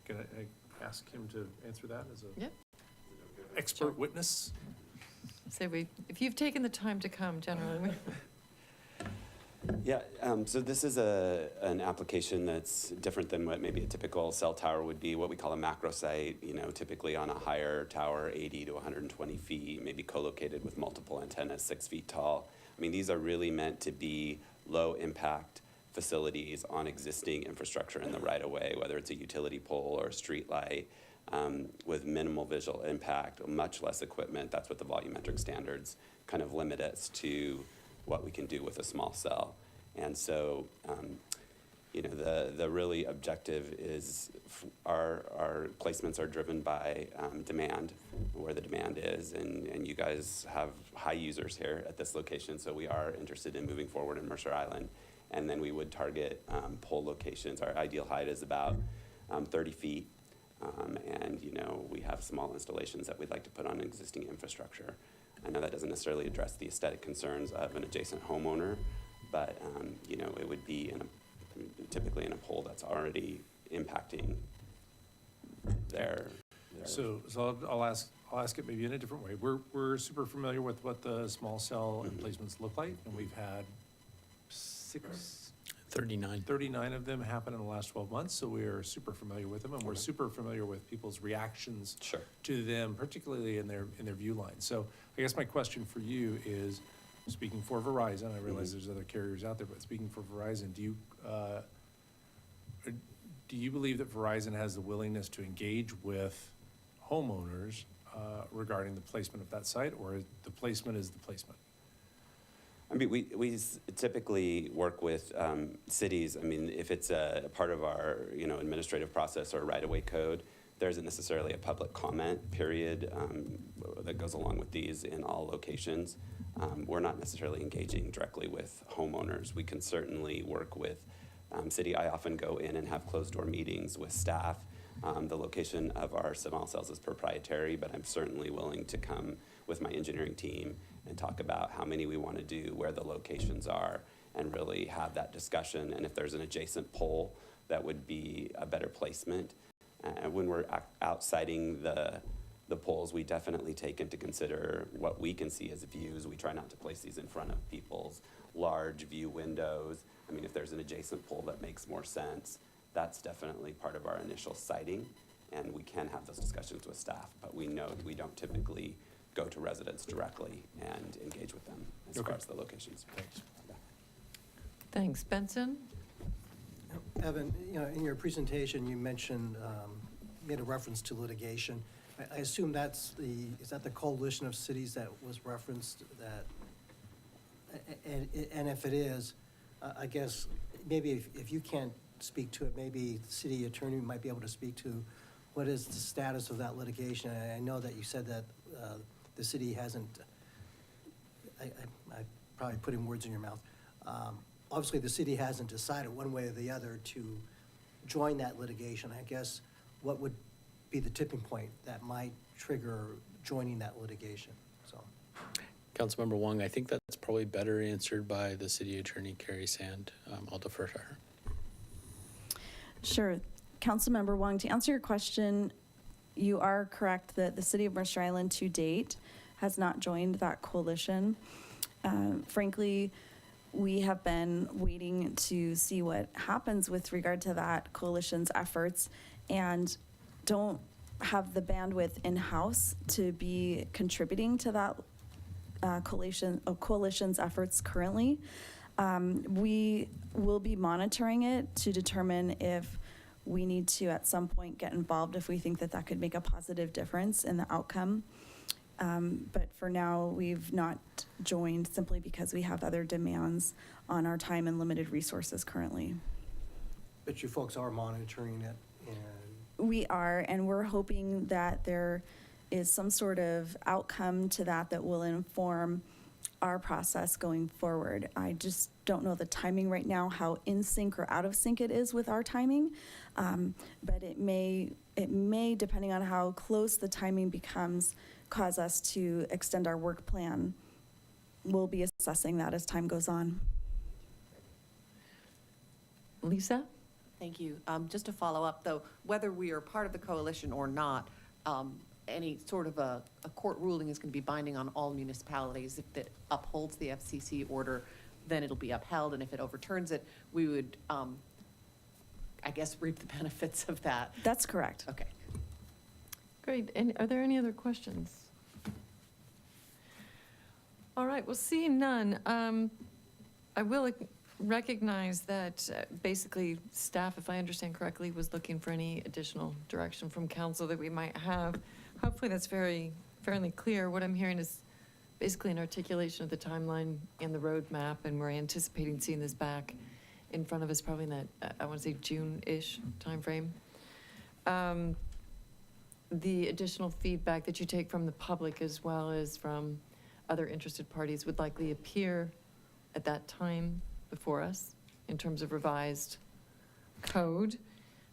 Can I ask him to answer that as a expert witness? So if you've taken the time to come, generally. Yeah, so this is an application that's different than what maybe a typical cell tower would be, what we call a macro site, you know, typically on a higher tower, 80 to 120 feet, maybe co-located with multiple antennas, 6 feet tall. I mean, these are really meant to be low impact facilities on existing infrastructure in the right of way, whether it's a utility pole or a street light, with minimal visual impact, much less equipment. That's what the volumetric standards kind of limit us to, what we can do with a small cell. And so, you know, the really objective is our placements are driven by demand, where the demand is, and you guys have high users here at this location, so we are interested in moving forward in Mercer Island. And then we would target pole locations. Our ideal height is about 30 feet, and, you know, we have small installations that we'd like to put on existing infrastructure. I know that doesn't necessarily address the aesthetic concerns of an adjacent homeowner, but you know, it would be typically in a pole that's already impacting their. So I'll ask it maybe in a different way. We're super familiar with what the small cell emplacements look like, and we've had 39 of them happen in the last 12 months, so we are super familiar with them, and we're super familiar with people's reactions to them, particularly in their view line. So I guess my question for you is, speaking for Verizon, I realize there's other carriers out there, but speaking for Verizon, do you believe that Verizon has the willingness to engage with homeowners regarding the placement of that site, or the placement is the placement? I mean, we typically work with cities. I mean, if it's a part of our, administrative process or right-of-way code, there isn't necessarily a public comment period that goes along with these in all locations. We're not necessarily engaging directly with homeowners. We can certainly work with city. I often go in and have closed-door meetings with staff. The location of our small cells is proprietary, but I'm certainly willing to come with my engineering team and talk about how many we want to do, where the locations are, and really have that discussion. And if there's an adjacent pole, that would be a better placement. And when we're out siting the poles, we definitely take into consider what we can see as views. We try not to place these in front of people's large view windows. I mean, if there's an adjacent pole that makes more sense, that's definitely part of our initial siting, and we can have those discussions with staff, but we know we don't typically go to residents directly and engage with them as far as the locations. Thanks. Thanks. Benson? Evan, in your presentation, you mentioned, made a reference to litigation. I assume is that the coalition of cities that was referenced that, and if it is, I guess maybe if you can't speak to it, maybe the city attorney might be able to speak to what is the status of that litigation. I know that you said that the city hasn't, I probably putting words in your mouth. Obviously, the city hasn't decided one way or the other to join that litigation. I guess what would be the tipping point that might trigger joining that litigation? So, Councilmember Wong, I think that's probably better answered by the city attorney, Carrie Sand. I'll defer to her. Sure. Councilmember Wong, to answer your question, you are correct that the city of Mercer Island to date has not joined that coalition. Frankly, we have been waiting to see what happens with regard to that coalition's efforts and don't have the bandwidth in-house to be contributing to that coalition's efforts currently. We will be monitoring it to determine if we need to at some point get involved if we think that that could make a positive difference in the outcome. But for now, we've not joined simply because we have other demands on our time and limited resources currently. but you folks are monitoring it, and We are, and we're hoping that there is some sort of outcome to that that will inform our process going forward. I just don't know the timing right now, how in sync or out of sync it is with our timing. But it may, depending on how close the timing becomes, cause us to extend our work plan. We'll be assessing that as time goes on. Lisa? Thank you. Just to follow up, though, whether we are part of the coalition or not, any sort of a court ruling is going to be binding on all municipalities. If it upholds the FCC order, then it'll be upheld, and if it overturns it, we would, I guess, reap the benefits of that. That's correct. Okay. Great. And are there any other questions? All right, well, seeing none, I will recognize that basically staff, if I understand correctly, was looking for any additional direction from council that we might have. Hopefully that's fairly clear. What I'm hearing is basically an articulation of the timeline and the roadmap, and we're anticipating seeing this back in front of us probably in that, I want to say June-ish timeframe. The additional feedback that you take from the public as well as from other interested parties would likely appear at that time before us in terms of revised code.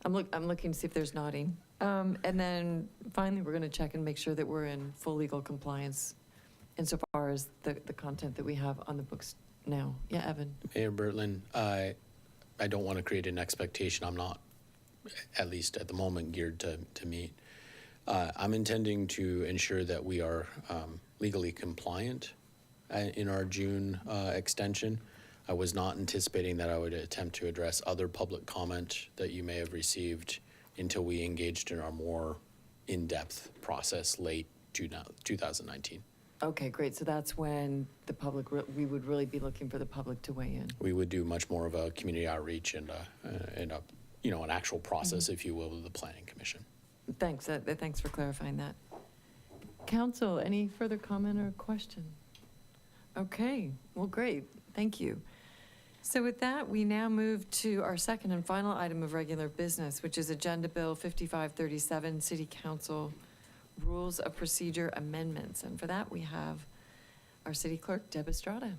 I'm looking to see if there's nodding. And then finally, we're going to check and make sure that we're in full legal compliance insofar as the content that we have on the books now. Yeah, Evan. Mayor Bertlin, I don't want to create an expectation I'm not, at least at the moment, geared to meet. I'm intending to ensure that we are legally compliant in our June extension. I was not anticipating that I would attempt to address other public comment that you may have received until we engaged in our more in-depth process late 2019. Okay, great. So that's when the public, we would really be looking for the public to weigh in. We would do much more of a community outreach and an actual process, if you will, of the Planning Commission. Thanks. Thanks for clarifying that. Council, any further comment or question? Okay, well, great, thank you. So with that, we now move to our second and final item of regular business, which is Agenda Bill 5537, City Council Rules of Procedure Amendments. And for that, we have our City Clerk, Deb Estrada.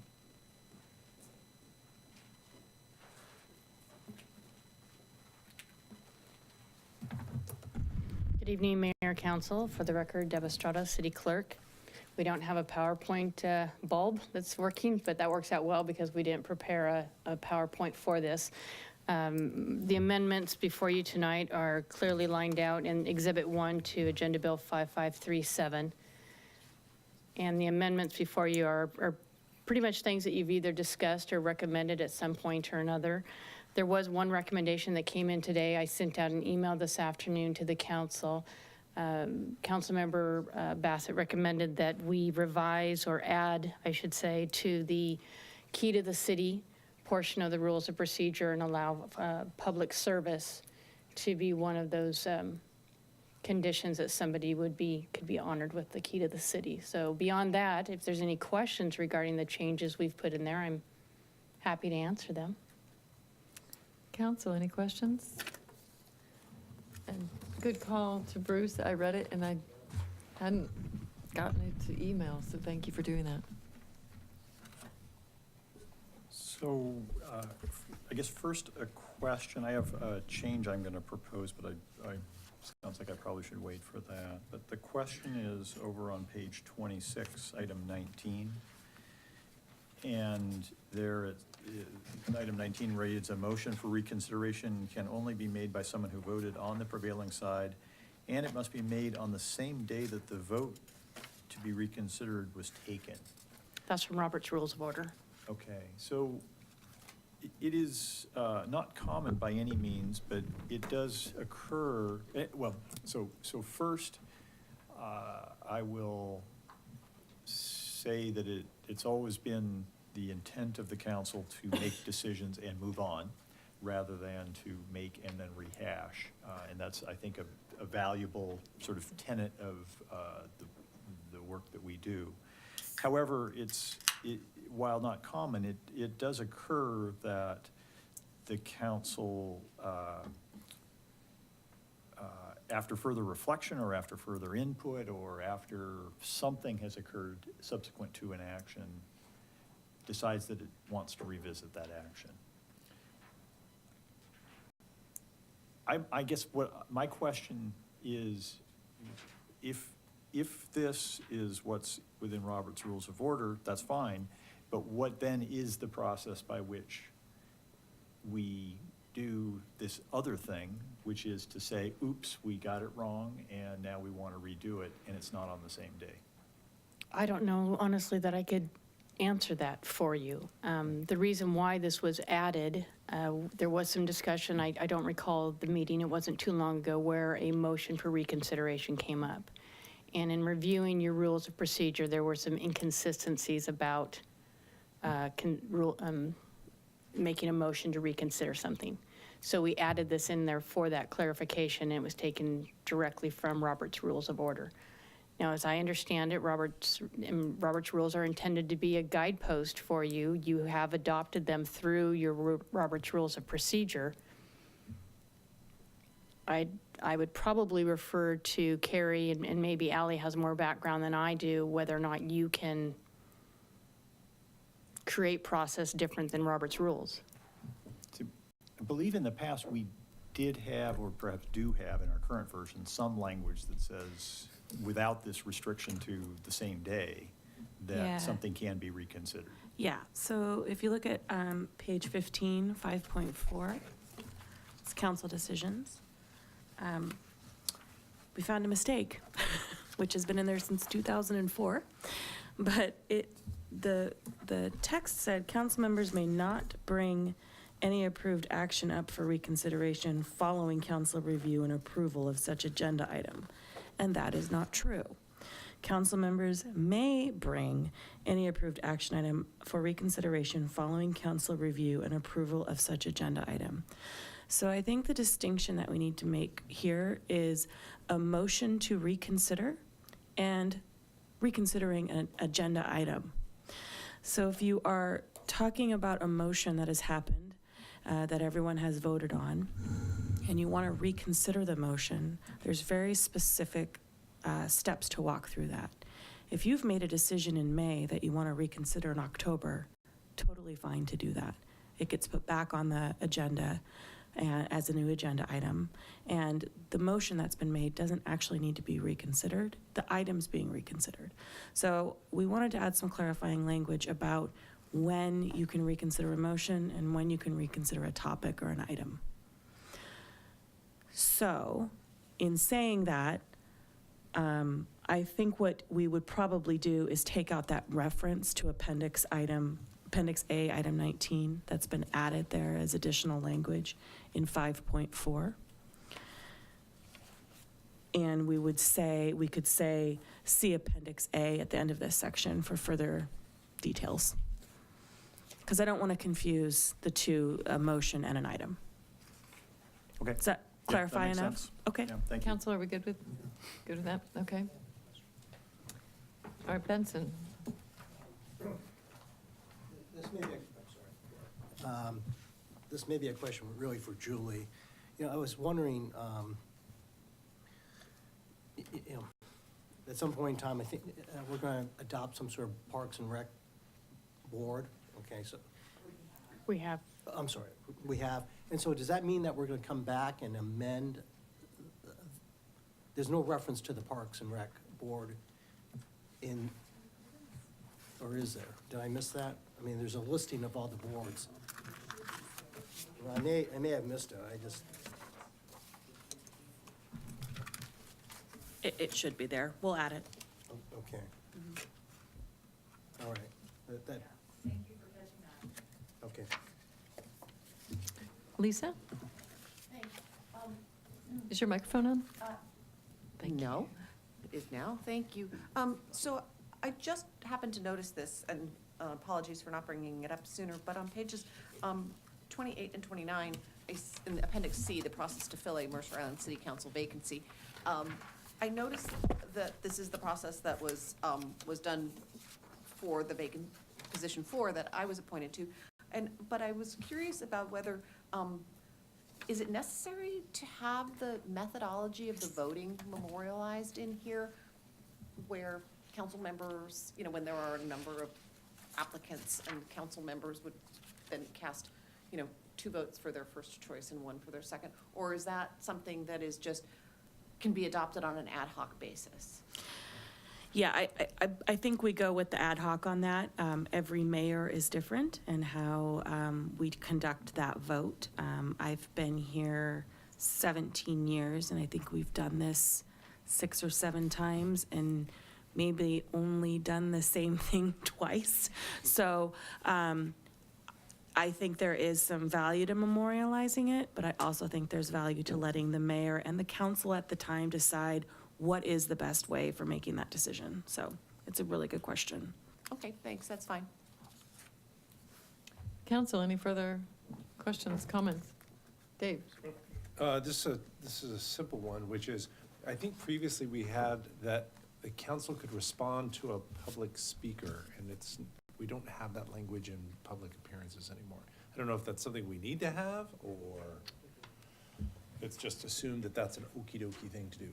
Good evening, Mayor, Council. For the record, Deb Estrada, City Clerk. We don't have a PowerPoint bulb that's working, but that works out well because we didn't prepare a PowerPoint for this. The amendments before you tonight are clearly lined out in Exhibit 1 to Agenda Bill 5537. And the amendments before you are pretty much things that you've either discussed or recommended at some point or another. There was one recommendation that came in today. I sent out an email this afternoon to the council. Councilmember Bassett recommended that we revise or add, I should say, to the key to the city portion of the rules of procedure and allow public service to be one of those conditions that somebody could be honored with the key to the city. So beyond that, if there's any questions regarding the changes we've put in there, I'm happy to answer them. Council, any questions? And good call to Bruce. I read it and I hadn't gotten it to email, so thank you for doing that. So, I guess first a question. I have a change I'm going to propose, but I sounds like I probably should wait for that. But the question is over on page 26, item 19. And there, item 19 reads, a motion for reconsideration can only be made by someone who voted on the prevailing side, and it must be made on the same day that the vote to be reconsidered was taken. That's from Robert's Rules of Order. Okay, so it is not common by any means, but it does occur, well, so first, I will say that it's always been the intent of the council to make decisions and move on, rather than to make and then rehash. And that's, I think, a valuable sort of tenet of the work that we do. However, while not common, it does occur that the council, after further reflection or after further input or after something has occurred subsequent to an action, decides that it wants to revisit that action. I guess what my question is, if this is what's within Robert's Rules of Order, that's fine, but what then is the process by which we do this other thing, which is to say, oops, we got it wrong, and now we want to redo it, and it's not on the same day? I don't know, honestly, that I could answer that for you. The reason why this was added, there was some discussion, I don't recall the meeting, it wasn't too long ago, where a motion for reconsideration came up. And in reviewing your rules of procedure, there were some inconsistencies about making a motion to reconsider something. So we added this in there for that clarification, and it was taken directly from Robert's Rules of Order. Now, as I understand it, Robert's rules are intended to be a guidepost for you. You have adopted them through your Robert's Rules of Procedure. I would probably refer to Carrie, and maybe Ally has more background than I do, whether or not you can create process different than Robert's Rules. I believe in the past we did have, or perhaps do have in our current version, some language that says, without this restriction to the same day, that something can be reconsidered. Yeah, so if you look at page 15, 5.4, it's council decisions. We found a mistake, which has been in there since 2004, but the text said council members may not bring any approved action up for reconsideration following council review and approval of such agenda item. And that is not true. Council members may bring any approved action item for reconsideration following council review and approval of such agenda item. So I think the distinction that we need to make here is a motion to reconsider and reconsidering an agenda item. So if you are talking about a motion that has happened, that everyone has voted on, and you want to reconsider the motion, there's very specific steps to walk through that. If you've made a decision in May that you want to reconsider in October, totally fine to do that. It gets put back on the agenda as a new agenda item, and the motion that's been made doesn't actually need to be reconsidered. The item's being reconsidered. So we wanted to add some clarifying language about when you can reconsider a motion and when you can reconsider a topic or an item. So, in saying that, I think what we would probably do is take out that reference to Appendix A, item 19, that's been added there as additional language in 5.4. And we could say, see Appendix A at the end of this section for further details. Because I don't want to confuse the two, a motion and an item. Okay. Does that Yeah, that clarify makes enough? sense. Okay. Yeah, thank you. Council, are we good with that? Okay. All right, Benson. This may be a question really for Julie. You know, I was wondering, you know, at some point in time, I think we're going to adopt some sort of Parks and Rec board. Okay, so, We have, I'm sorry, we have. And so does that mean that we're going to come back and amend? There's no reference to the Parks and Rec board in, or is there? Did I miss that? I mean, there's a listing of all the boards. Well, I may have missed it, I just, It should be there. We'll add it. okay. All right. That. Thank you for catching that. Okay. Lisa? Is your microphone on? No, it is now, thank you. So I just happened to notice this, and apologies for not bringing it up sooner, but on pages 28 and 29, in Appendix C, the process to fill a Mercer Island City Council vacancy, I noticed that this is the process that was done for the vacant position 4 that I was appointed to. But I was curious about whether, is it necessary to have the methodology of the voting memorialized in here, where council members, you know, when there are a number of applicants and council members would then cast, you know, 2 votes for their first choice and 1 for their second? Or is that something that is just, can be adopted on an ad hoc basis? Yeah, I think we go with the ad hoc on that. Every mayor is different in how we conduct that vote. I've been here 17 years, and I think we've done this 6 or 7 times, and maybe only done the same thing twice. So I think there is some value to memorializing it, but I also think there's value to letting the mayor and the council at the time decide what is the best way for making that decision. So it's a really good question. Okay, thanks, that's fine. Council, any further questions, comments? Dave? This is a simple one, which is, I think previously we had that the council could respond to a public speaker, and we don't have that language in public appearances anymore. I don't know if that's something we need to have, or it's just assumed that that's an okey-dokey thing to do.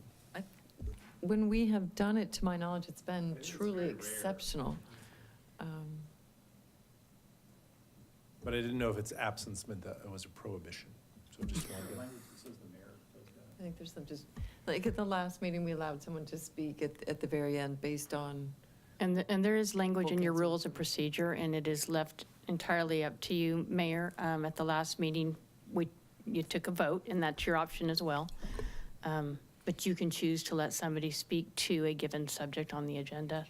When we have done it, to my knowledge, it's been truly exceptional. But I didn't know if its absence meant that it was a prohibition, so just wanted to. I think there's some just, like at the last meeting, we allowed someone to speak at the very end based on. and there is language in your rules of procedure, and it is left entirely up to you, Mayor. At the last meeting, you took a vote, and that's your option as well. But you can choose to let somebody speak to a given subject on the agenda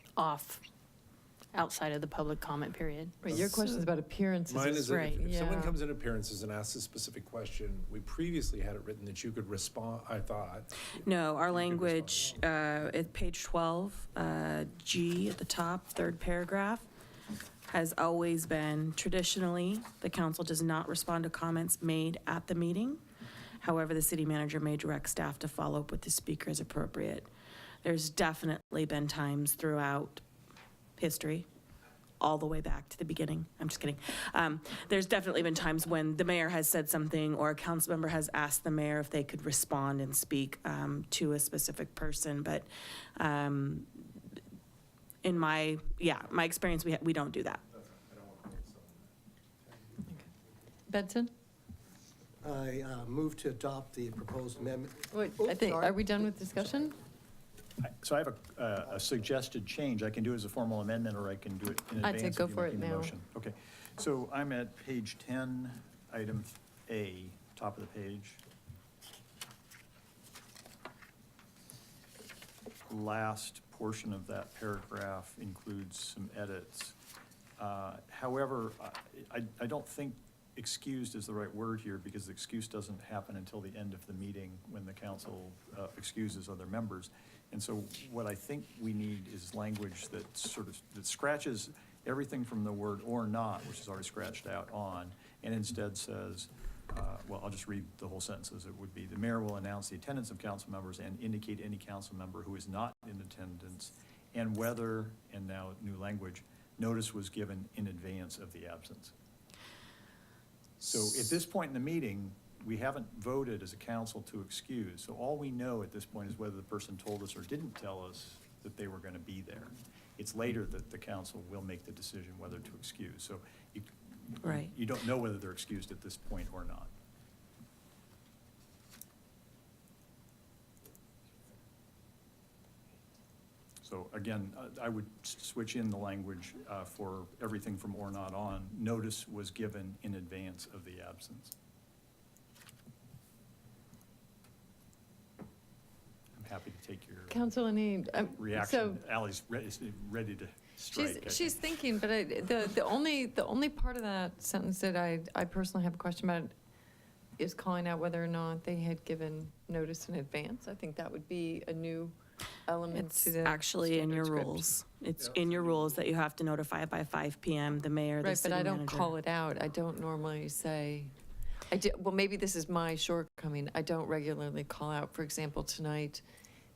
outside of the public comment period. Right, your question is about appearances. Mine is, right, if someone yeah. comes in appearances and asks a specific question, we previously had it written that you could respond, I thought. No, our language, at page 12, G at the top, 3rd paragraph, has always been traditionally, the council does not respond to comments made at the meeting. However, the city manager may direct staff to follow up with the speaker as appropriate. There's definitely been times throughout history, all the way back to the beginning. I'm just kidding. There's definitely been times when the mayor has said something or a council member has asked the mayor if they could respond and speak to a specific person. But in my experience, we don't do that. Benson? I move to adopt the proposed amendment. Wait, Oh, I think, sorry. are we done with discussion? So I have a suggested change. I can do it as a formal amendment, or I can do it in I'd advance say of go you for it making the now. motion. Okay, so I'm at page 10, item A, top of the page. Last portion of that paragraph includes some edits. However, I don't think excused is the right word here, because the excuse doesn't happen until the end of the meeting when the council excuses other members. And so what I think we need is language that that scratches everything from the word "or not," which is already scratched out, on, and instead says, well, I'll just read the whole sentence as it would be. The mayor will announce the attendance of council members and indicate any council member who is not in attendance, and whether, and now new language, notice was given in advance of the absence. So at this point in the meeting, we haven't voted as a council to excuse. So all we know at this point is whether the person told us or didn't tell us that they were going to be there. It's later that the council will make the decision whether to excuse. So Right. you don't know whether they're excused at this point or not. So again, I would switch in the language for everything from "or not" on. Notice was given in advance of the absence. I'm happy to take your Council, any, reaction. Ally's ready to strike. I think. She's thinking, but the only part of that sentence that I personally have a question about is calling out whether or not they had given notice in advance. I think that would be a new element to It's the. actually in your standard script. rules. It's in your rules that you have to notify by 5 PM, the mayor, the Right, city but I manager. don't call it out. I don't normally say, well, maybe this is my shortcoming. I don't regularly call out, for example, tonight,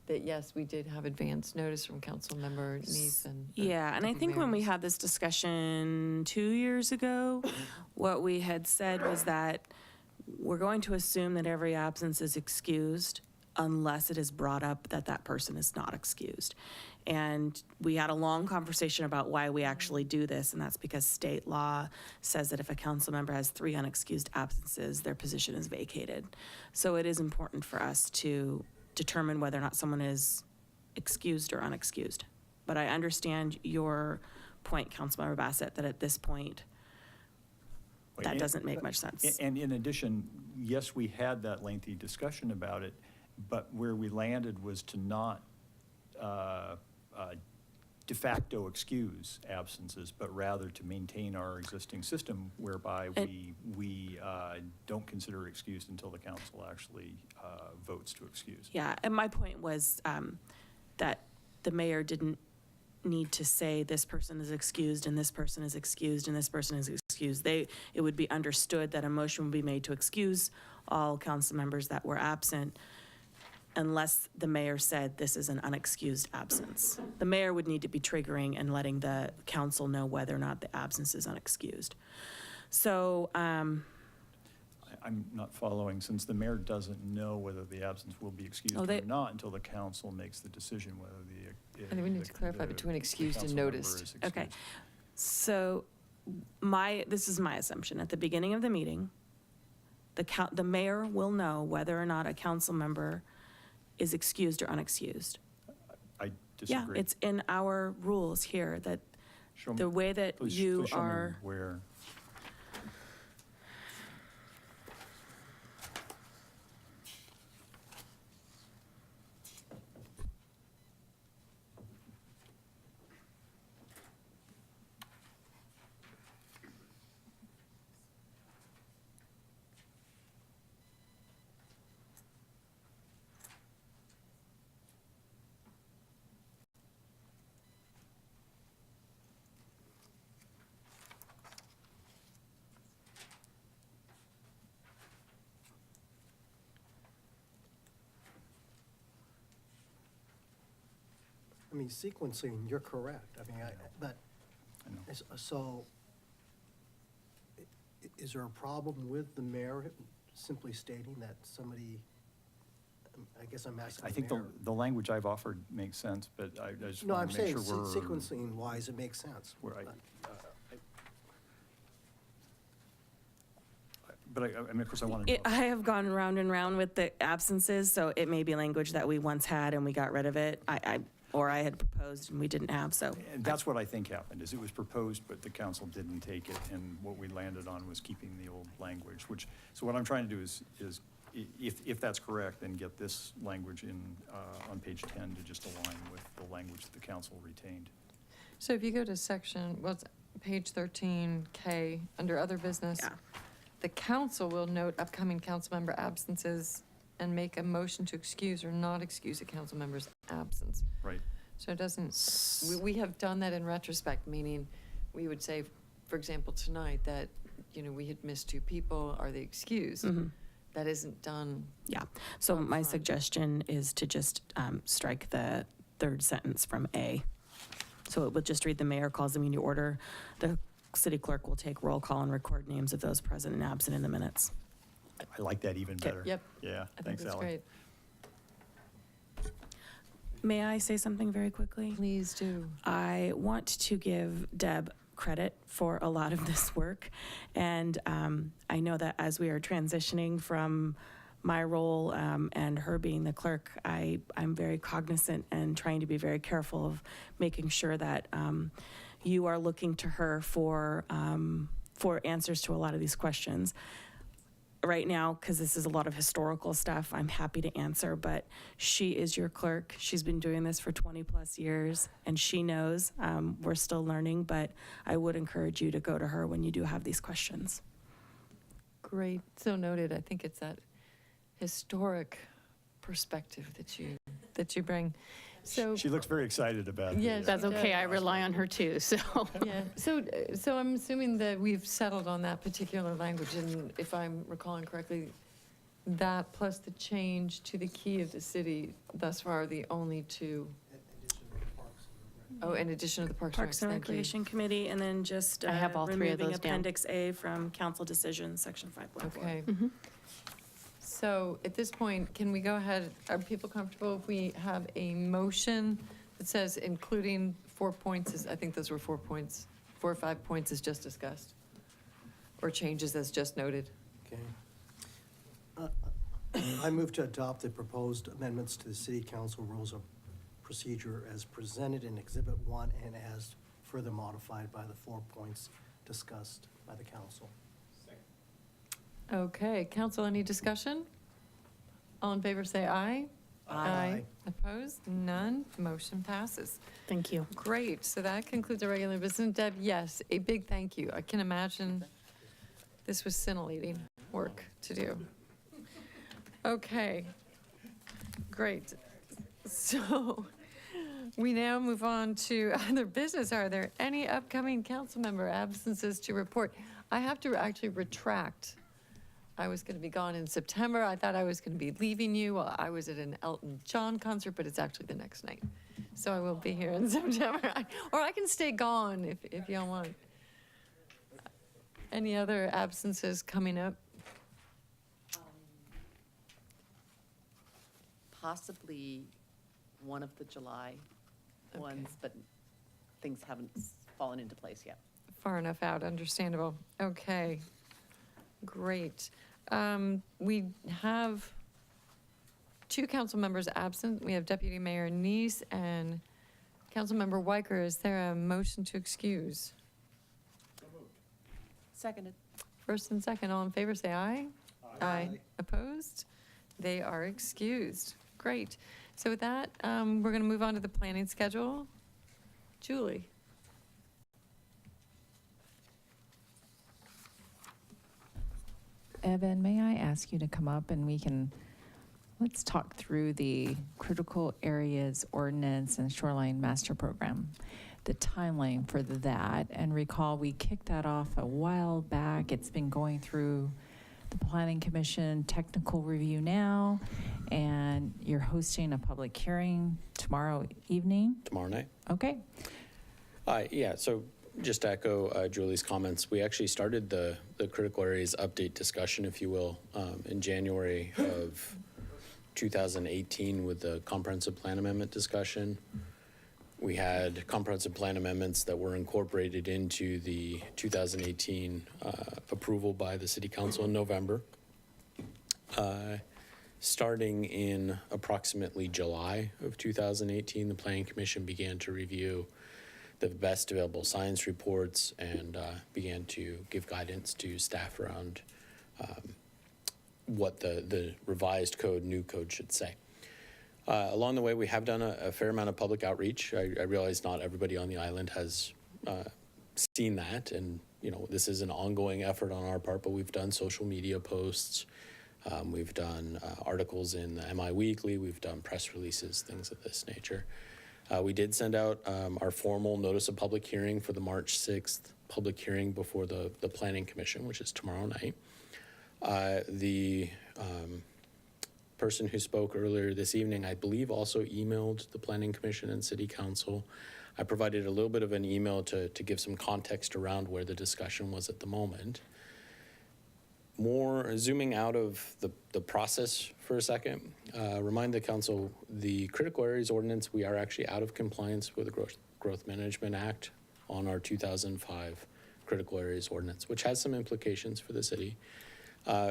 that yes, we did have advance notice from council member Neeson. Yeah, and I think when we had this discussion 2 years ago, what we had said was that we're going to assume that every absence is excused unless it is brought up that that person is not excused. And we had a long conversation about why we actually do this, and that's because state law says that if a council member has 3 unexcused absences, their position is vacated. So it is important for us to determine whether or not someone is excused or unexcused. But I understand your point, Councilmember Bassett, that at this point, that doesn't make much sense. And in addition, yes, we had that lengthy discussion about it, but where we landed was to not de facto excuse absences, but rather to maintain our existing system whereby we don't consider excused until the council actually votes to excuse. Yeah, and my point was that the mayor didn't need to say this person is excused and this person is excused and this person is excused. It would be understood that a motion would be made to excuse all council members that were absent unless the mayor said this is an unexcused absence. The mayor would need to be triggering and letting the council know whether or not the absence is unexcused. So, I'm not following, since the mayor doesn't know whether the absence will be excused Oh, or they- not until the council makes the decision whether the. I think we need to clarify between excused and council member noticed. is okay. excused. So this is my assumption. At the beginning of the meeting, the mayor will know whether or not a council member is excused or unexcused. I Yeah, disagree. it's in our rules here that Show me- the way that please you show me are. Where. mean, sequencing, you're correct. I mean, but, so, is there a problem with the mayor simply stating that somebody, I guess I'm asking I the think mayor. the language I've offered makes sense, but I just No, I'm want to make saying sure we're. sequencing wise, it makes sense. Right. But I mean, of course, I want to know. I have gone round and round with the absences, so it may be language that we once had and we got rid of it. Or I had proposed and we didn't have, so. And that's what I think happened, is it was proposed, but the council didn't take it, and what we landed on was keeping the old language, which, so what I'm trying to do is if that's correct, then get this language in, on page 10 to just align with the language that the council retained. So if you go to section, well, it's page 13K, under other business, the council will note upcoming council member absences and make a motion to excuse or not excuse a council member's absence. Right. So it doesn't, we have done that in retrospect, meaning we would say, for example, tonight, that, you know, we had missed 2 people, are they excused? That isn't done. Yeah, so my suggestion is to just strike the third sentence from A. So it would just read, the mayor calls the meeting to order. The city clerk will take roll call and record names of those present and absent in the minutes. I like that even better. Yep. Yeah, I think thanks, that's Ally. great. May I say something very quickly? Please do. I want to give Deb credit for a lot of this work. And I know that as we are transitioning from my role and her being the clerk, I'm very cognizant and trying to be very careful of making sure that you are looking to her for answers to a lot of these questions. Right now, because this is a lot of historical stuff, I'm happy to answer, but she is your clerk. She's been doing this for 20 plus years, and she knows we're still learning, but I would encourage you to go to her when you do have these questions. Great, so noted. I think it's that historic perspective that you bring. So She looks very excited about it. Yes, That's okay, I rely on her too, so. yeah. So I'm assuming that we've settled on that particular language, and if I'm recalling correctly, that plus the change to the key of the city thus far are the only 2. Oh, in addition to the Parks Parks and Recs, thank you. Recreation Committee, and then just I have all 3 of removing those down. Appendix A from Council Decisions, Section 5.4. Okay. So at this point, can we go ahead, are people comfortable if we have a motion that says including 4 points, I think those were 4 points, 4 or 5 points as just discussed? Or changes as just noted? Okay. I move to adopt the proposed amendments to the city council rules of procedure as presented in Exhibit 1 and as further modified by the 4 points discussed by the council. Okay, council, any discussion? All in favor, say aye. Aye. Opposed? None. Motion passes. Thank you. Great, so that concludes our regular business. Deb, yes, a big thank you. I can imagine this was scintillating work to do. Okay, great. So we now move on to other business. Are there any upcoming council member absences to report? I have to actually retract. I was going to be gone in September. I thought I was going to be leaving you. Well, I was at an Elton John concert, but it's actually the next night. So I will be here in September. Or I can stay gone if y'all want. Any other absences coming up? Possibly one of the July ones, but things haven't fallen into place yet. Far enough out, understandable. Okay, great. We have 2 council members absent. We have Deputy Mayor Neese and Councilmember Weicker. Is there a motion to excuse? Seconded. First and second, all in favor, say aye. Aye. Opposed? They are excused. Great. So with that, we're going to move on to the planning schedule. Julie? Evan, may I ask you to come up and let's talk through the critical areas ordinance and shoreline master program, the timeline for that. And recall, we kicked that off a while back. It's been going through the Planning Commission technical review now, and you're hosting a public hearing tomorrow evening? Tomorrow night? Okay. Yeah, so just to echo Julie's comments, we actually started the critical areas update discussion, if you will, in January of 2018 with the comprehensive plan amendment discussion. We had comprehensive plan amendments that were incorporated into the 2018 approval by the City Council in November. Starting in approximately July of 2018, the Planning Commission began to review the best available science reports and began to give guidance to staff around what the revised code, new code should say. Along the way, we have done a fair amount of public outreach. I realize not everybody on the island has seen that, and this is an ongoing effort on our part, but we've done social media posts. We've done articles in the MI Weekly. We've done press releases, things of this nature. We did send out our formal notice of public hearing for the March 6th public hearing before the Planning Commission, which is tomorrow night. The person who spoke earlier this evening, I believe, also emailed the Planning Commission and City Council. I provided a little bit of an email to give some context around where the discussion was at the moment. More zooming out of the process for a second, remind the council, the critical areas ordinance, we are actually out of compliance with the Growth Management Act on our 2005 critical areas ordinance, which has some implications for the city.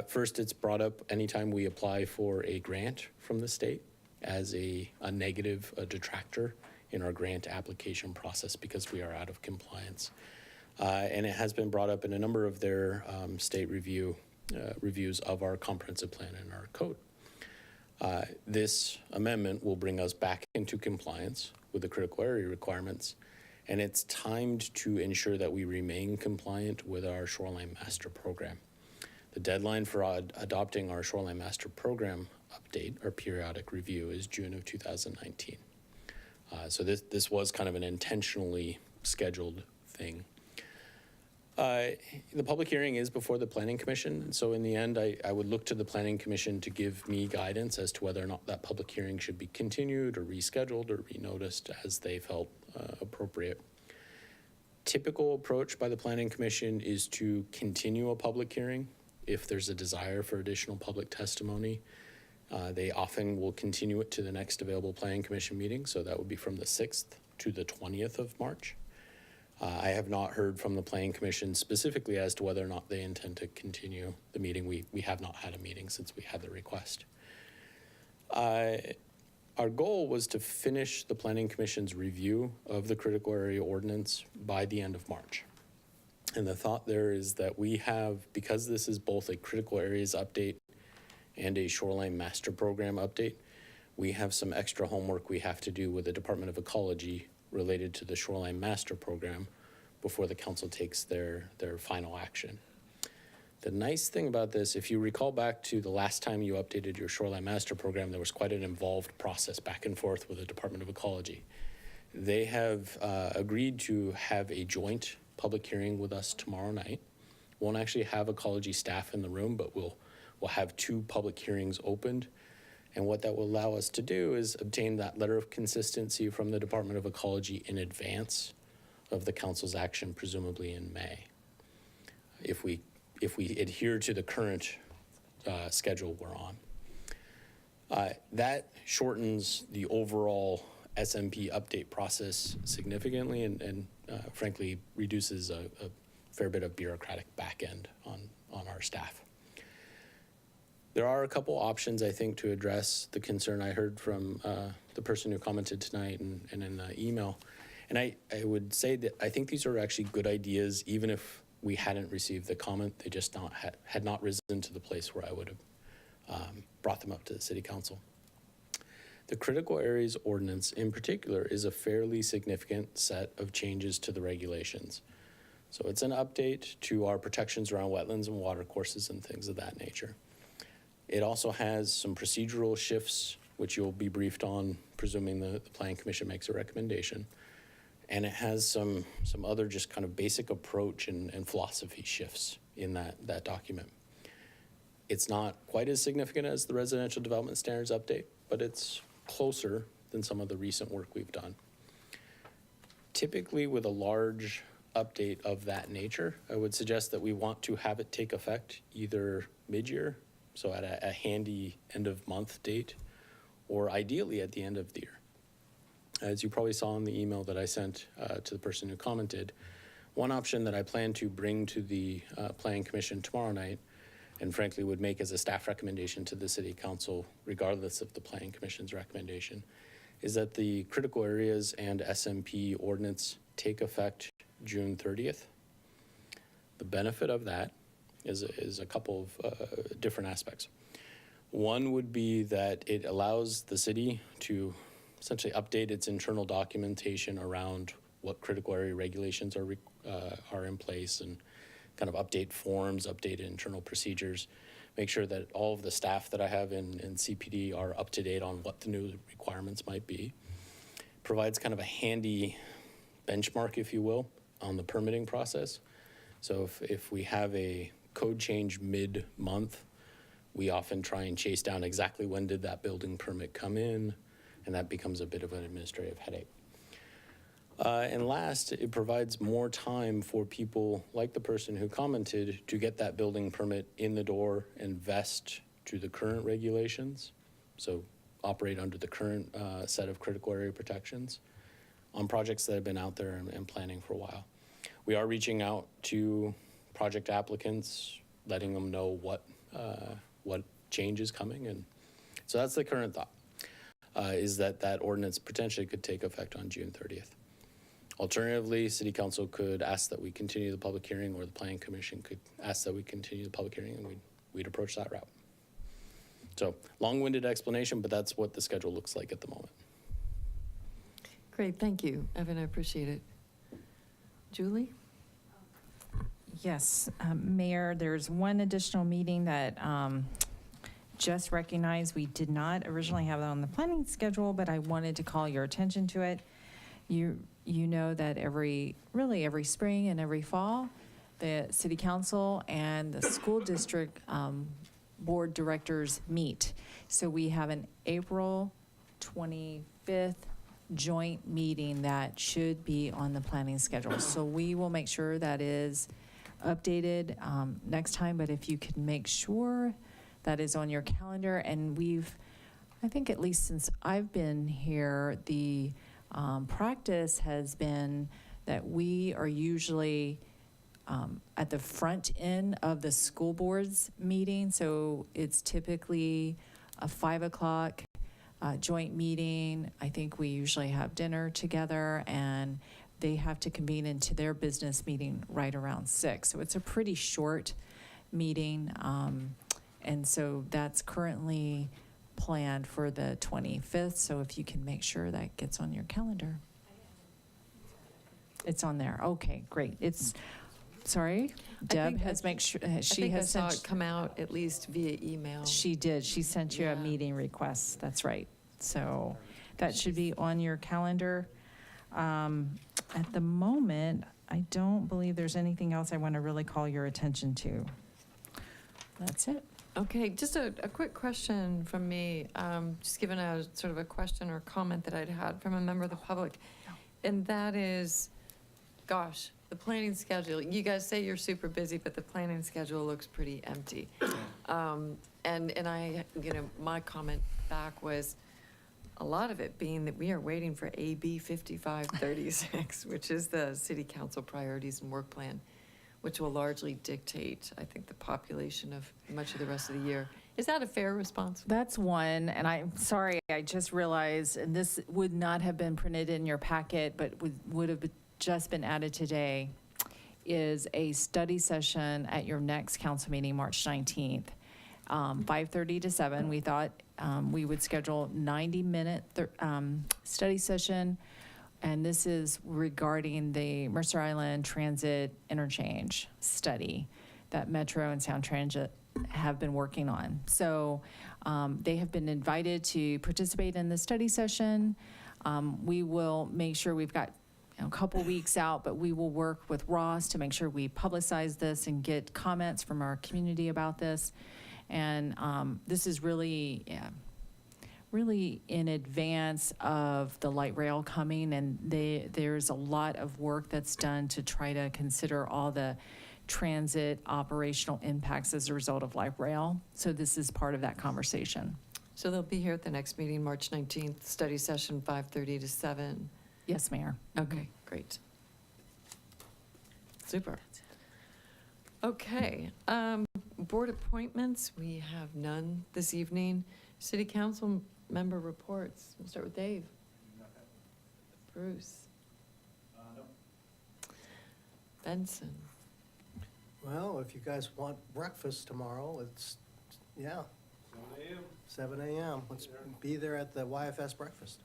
First, it's brought up anytime we apply for a grant from the state as a negative, a detractor in our grant application process because we are out of compliance. And it has been brought up in a number of their state reviews of our comprehensive plan and our code. This amendment will bring us back into compliance with the critical area requirements, and it's timed to ensure that we remain compliant with our Shoreline Master Program. The deadline for adopting our Shoreline Master Program update, or periodic review, is June of 2019. So this was kind of an intentionally scheduled thing. The public hearing is before the Planning Commission, so in the end, I would look to the Planning Commission to give me guidance as to whether or not that public hearing should be continued or rescheduled or renoticed as they felt appropriate. Typical approach by the Planning Commission is to continue a public hearing if there's a desire for additional public testimony. They often will continue it to the next available Planning Commission meeting, so that would be from the 6th to the 20th of March. I have not heard from the Planning Commission specifically as to whether or not they intend to continue the meeting. We have not had a meeting since we had the request. Our goal was to finish the Planning Commission's review of the critical area ordinance by the end of March. And the thought there is that we have, because this is both a critical areas update and a Shoreline Master Program update, we have some extra homework we have to do with the Department of Ecology related to the Shoreline Master Program before the council takes their final action. The nice thing about this, if you recall back to the last time you updated your Shoreline Master Program, there was quite an involved process back and forth with the Department of Ecology. They have agreed to have a joint public hearing with us tomorrow night. Won't actually have ecology staff in the room, but we'll have 2 public hearings opened. And what that will allow us to do is obtain that letter of consistency from the Department of Ecology in advance of the council's action, presumably in May. If we adhere to the current schedule we're on. That shortens the overall SMP update process significantly and frankly reduces a fair bit of bureaucratic back end on our staff. There are a couple options, I think, to address the concern I heard from the person who commented tonight and in the email. And I would say that I think these are actually good ideas, even if we hadn't received the comment. They just had not risen to the place where I would have brought them up to the City Council. The critical areas ordinance in particular is a fairly significant set of changes to the regulations. So it's an update to our protections around wetlands and water courses and things of that nature. It also has some procedural shifts, which you'll be briefed on, presuming the Planning Commission makes a recommendation. And it has some other just kind of basic approach and philosophy shifts in that document. It's not quite as significant as the residential development standards update, but it's closer than some of the recent work we've done. Typically, with a large update of that nature, I would suggest that we want to have it take effect either mid-year, so at a handy end-of-month date, or ideally at the end of the year. As you probably saw in the email that I sent to the person who commented, one option that I plan to bring to the Planning Commission tomorrow night, and frankly would make as a staff recommendation to the City Council, regardless of the Planning Commission's recommendation, is that the critical areas and SMP ordinance take effect June 30th. The benefit of that is a couple of different aspects. One would be that it allows the city to essentially update its internal documentation around what critical area regulations are in place, and kind of update forms, update internal procedures, make sure that all of the staff that I have in CPD are up to date on what the new requirements might be. Provides kind of a handy benchmark, if you will, on the permitting process. So if we have a code change mid-month, we often try and chase down exactly when did that building permit come in, and that becomes a bit of an administrative headache. And last, it provides more time for people like the person who commented to get that building permit in the door and vest to the current regulations. So operate under the current set of critical area protections on projects that have been out there and planning for a while. We are reaching out to project applicants, letting them know what change is coming. And so that's the current thought, is that ordinance potentially could take effect on June 30th. Alternatively, City Council could ask that we continue the public hearing, or the Planning Commission could ask that we continue the public hearing, and we'd approach that route. So long-winded explanation, but that's what the schedule looks like at the moment. Great, thank you, Evan, I appreciate it. Julie? Yes, Mayor, there's one additional meeting that just recognized. We did not originally have that on the planning schedule, but I wanted to call your attention to it. You know that every spring and every fall, the City Council and the school district board directors meet. So we have an April 25th joint meeting that should be on the planning schedule. So we will make sure that is updated next time, but if you could make sure that is on your calendar. And I think at least since I've been here, the practice has been that we are usually at the front end of the school board's meeting. So it's typically a 5 o'clock joint meeting. I think we usually have dinner together, and they have to convene into their business meeting right around 6. So it's a pretty short meeting. And so that's currently planned for the 25th. So if you can make sure that gets on your calendar. It's on there. Okay, great. Sorry, Deb has make sure, she has I saw sent. it come out at least via email. She did. She sent you a Yeah. meeting request. That's right. So that should be on your calendar. At the moment, I don't believe there's anything else I want to really call your attention to. That's it. Okay, just a quick question from me, just given a sort of a question or comment that I'd had from a member of the public. And that is, gosh, the planning schedule, you guys say you're super busy, but the planning schedule looks pretty empty. And I, my comment back was, a lot of it being that we are waiting for AB 5536, which is the city council priorities and work plan, which will largely dictate, I think, the population of much of the rest of the year. Is that a fair response? That's one, and I'm sorry, I just realized, and this would not have been printed in your packet, but would have just been added today, is a study session at your next council meeting, March 19th, 5:30 to 7. We thought we would schedule 90-minute study session, and this is regarding the Mercer Island Transit Interchange study that Metro and Sound Transit have been working on. So they have been invited to participate in the study session. We will make sure we've got a couple weeks out, but we will work with Ross to make sure we publicize this and get comments from our community about this. And this is really, really in advance of the light rail coming, and there's a lot of work that's done to try to consider all the transit operational impacts as a result of light rail. So this is part of that conversation. So they'll be here at the next meeting, March 19th, study session 5:30 to 7. Yes, Mayor. Okay, great. Super. Okay, board appointments, we have none this evening. City council member reports. We'll start with Dave. Bruce. Benson. Well, if you guys want breakfast tomorrow, it's, yeah. 7 a.m. Let's be there at the YFS breakfast.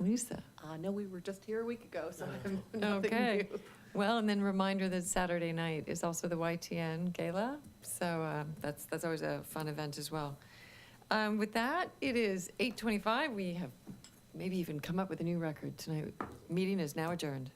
Lisa. No, we were just here a week ago, so I'm nothing Okay. new. Well, and then reminder that Saturday night is also the YTN Gala, so that's always a fun event as well. With that, it is 8:25. We have maybe even come up with a new record tonight. Meeting is now adjourned.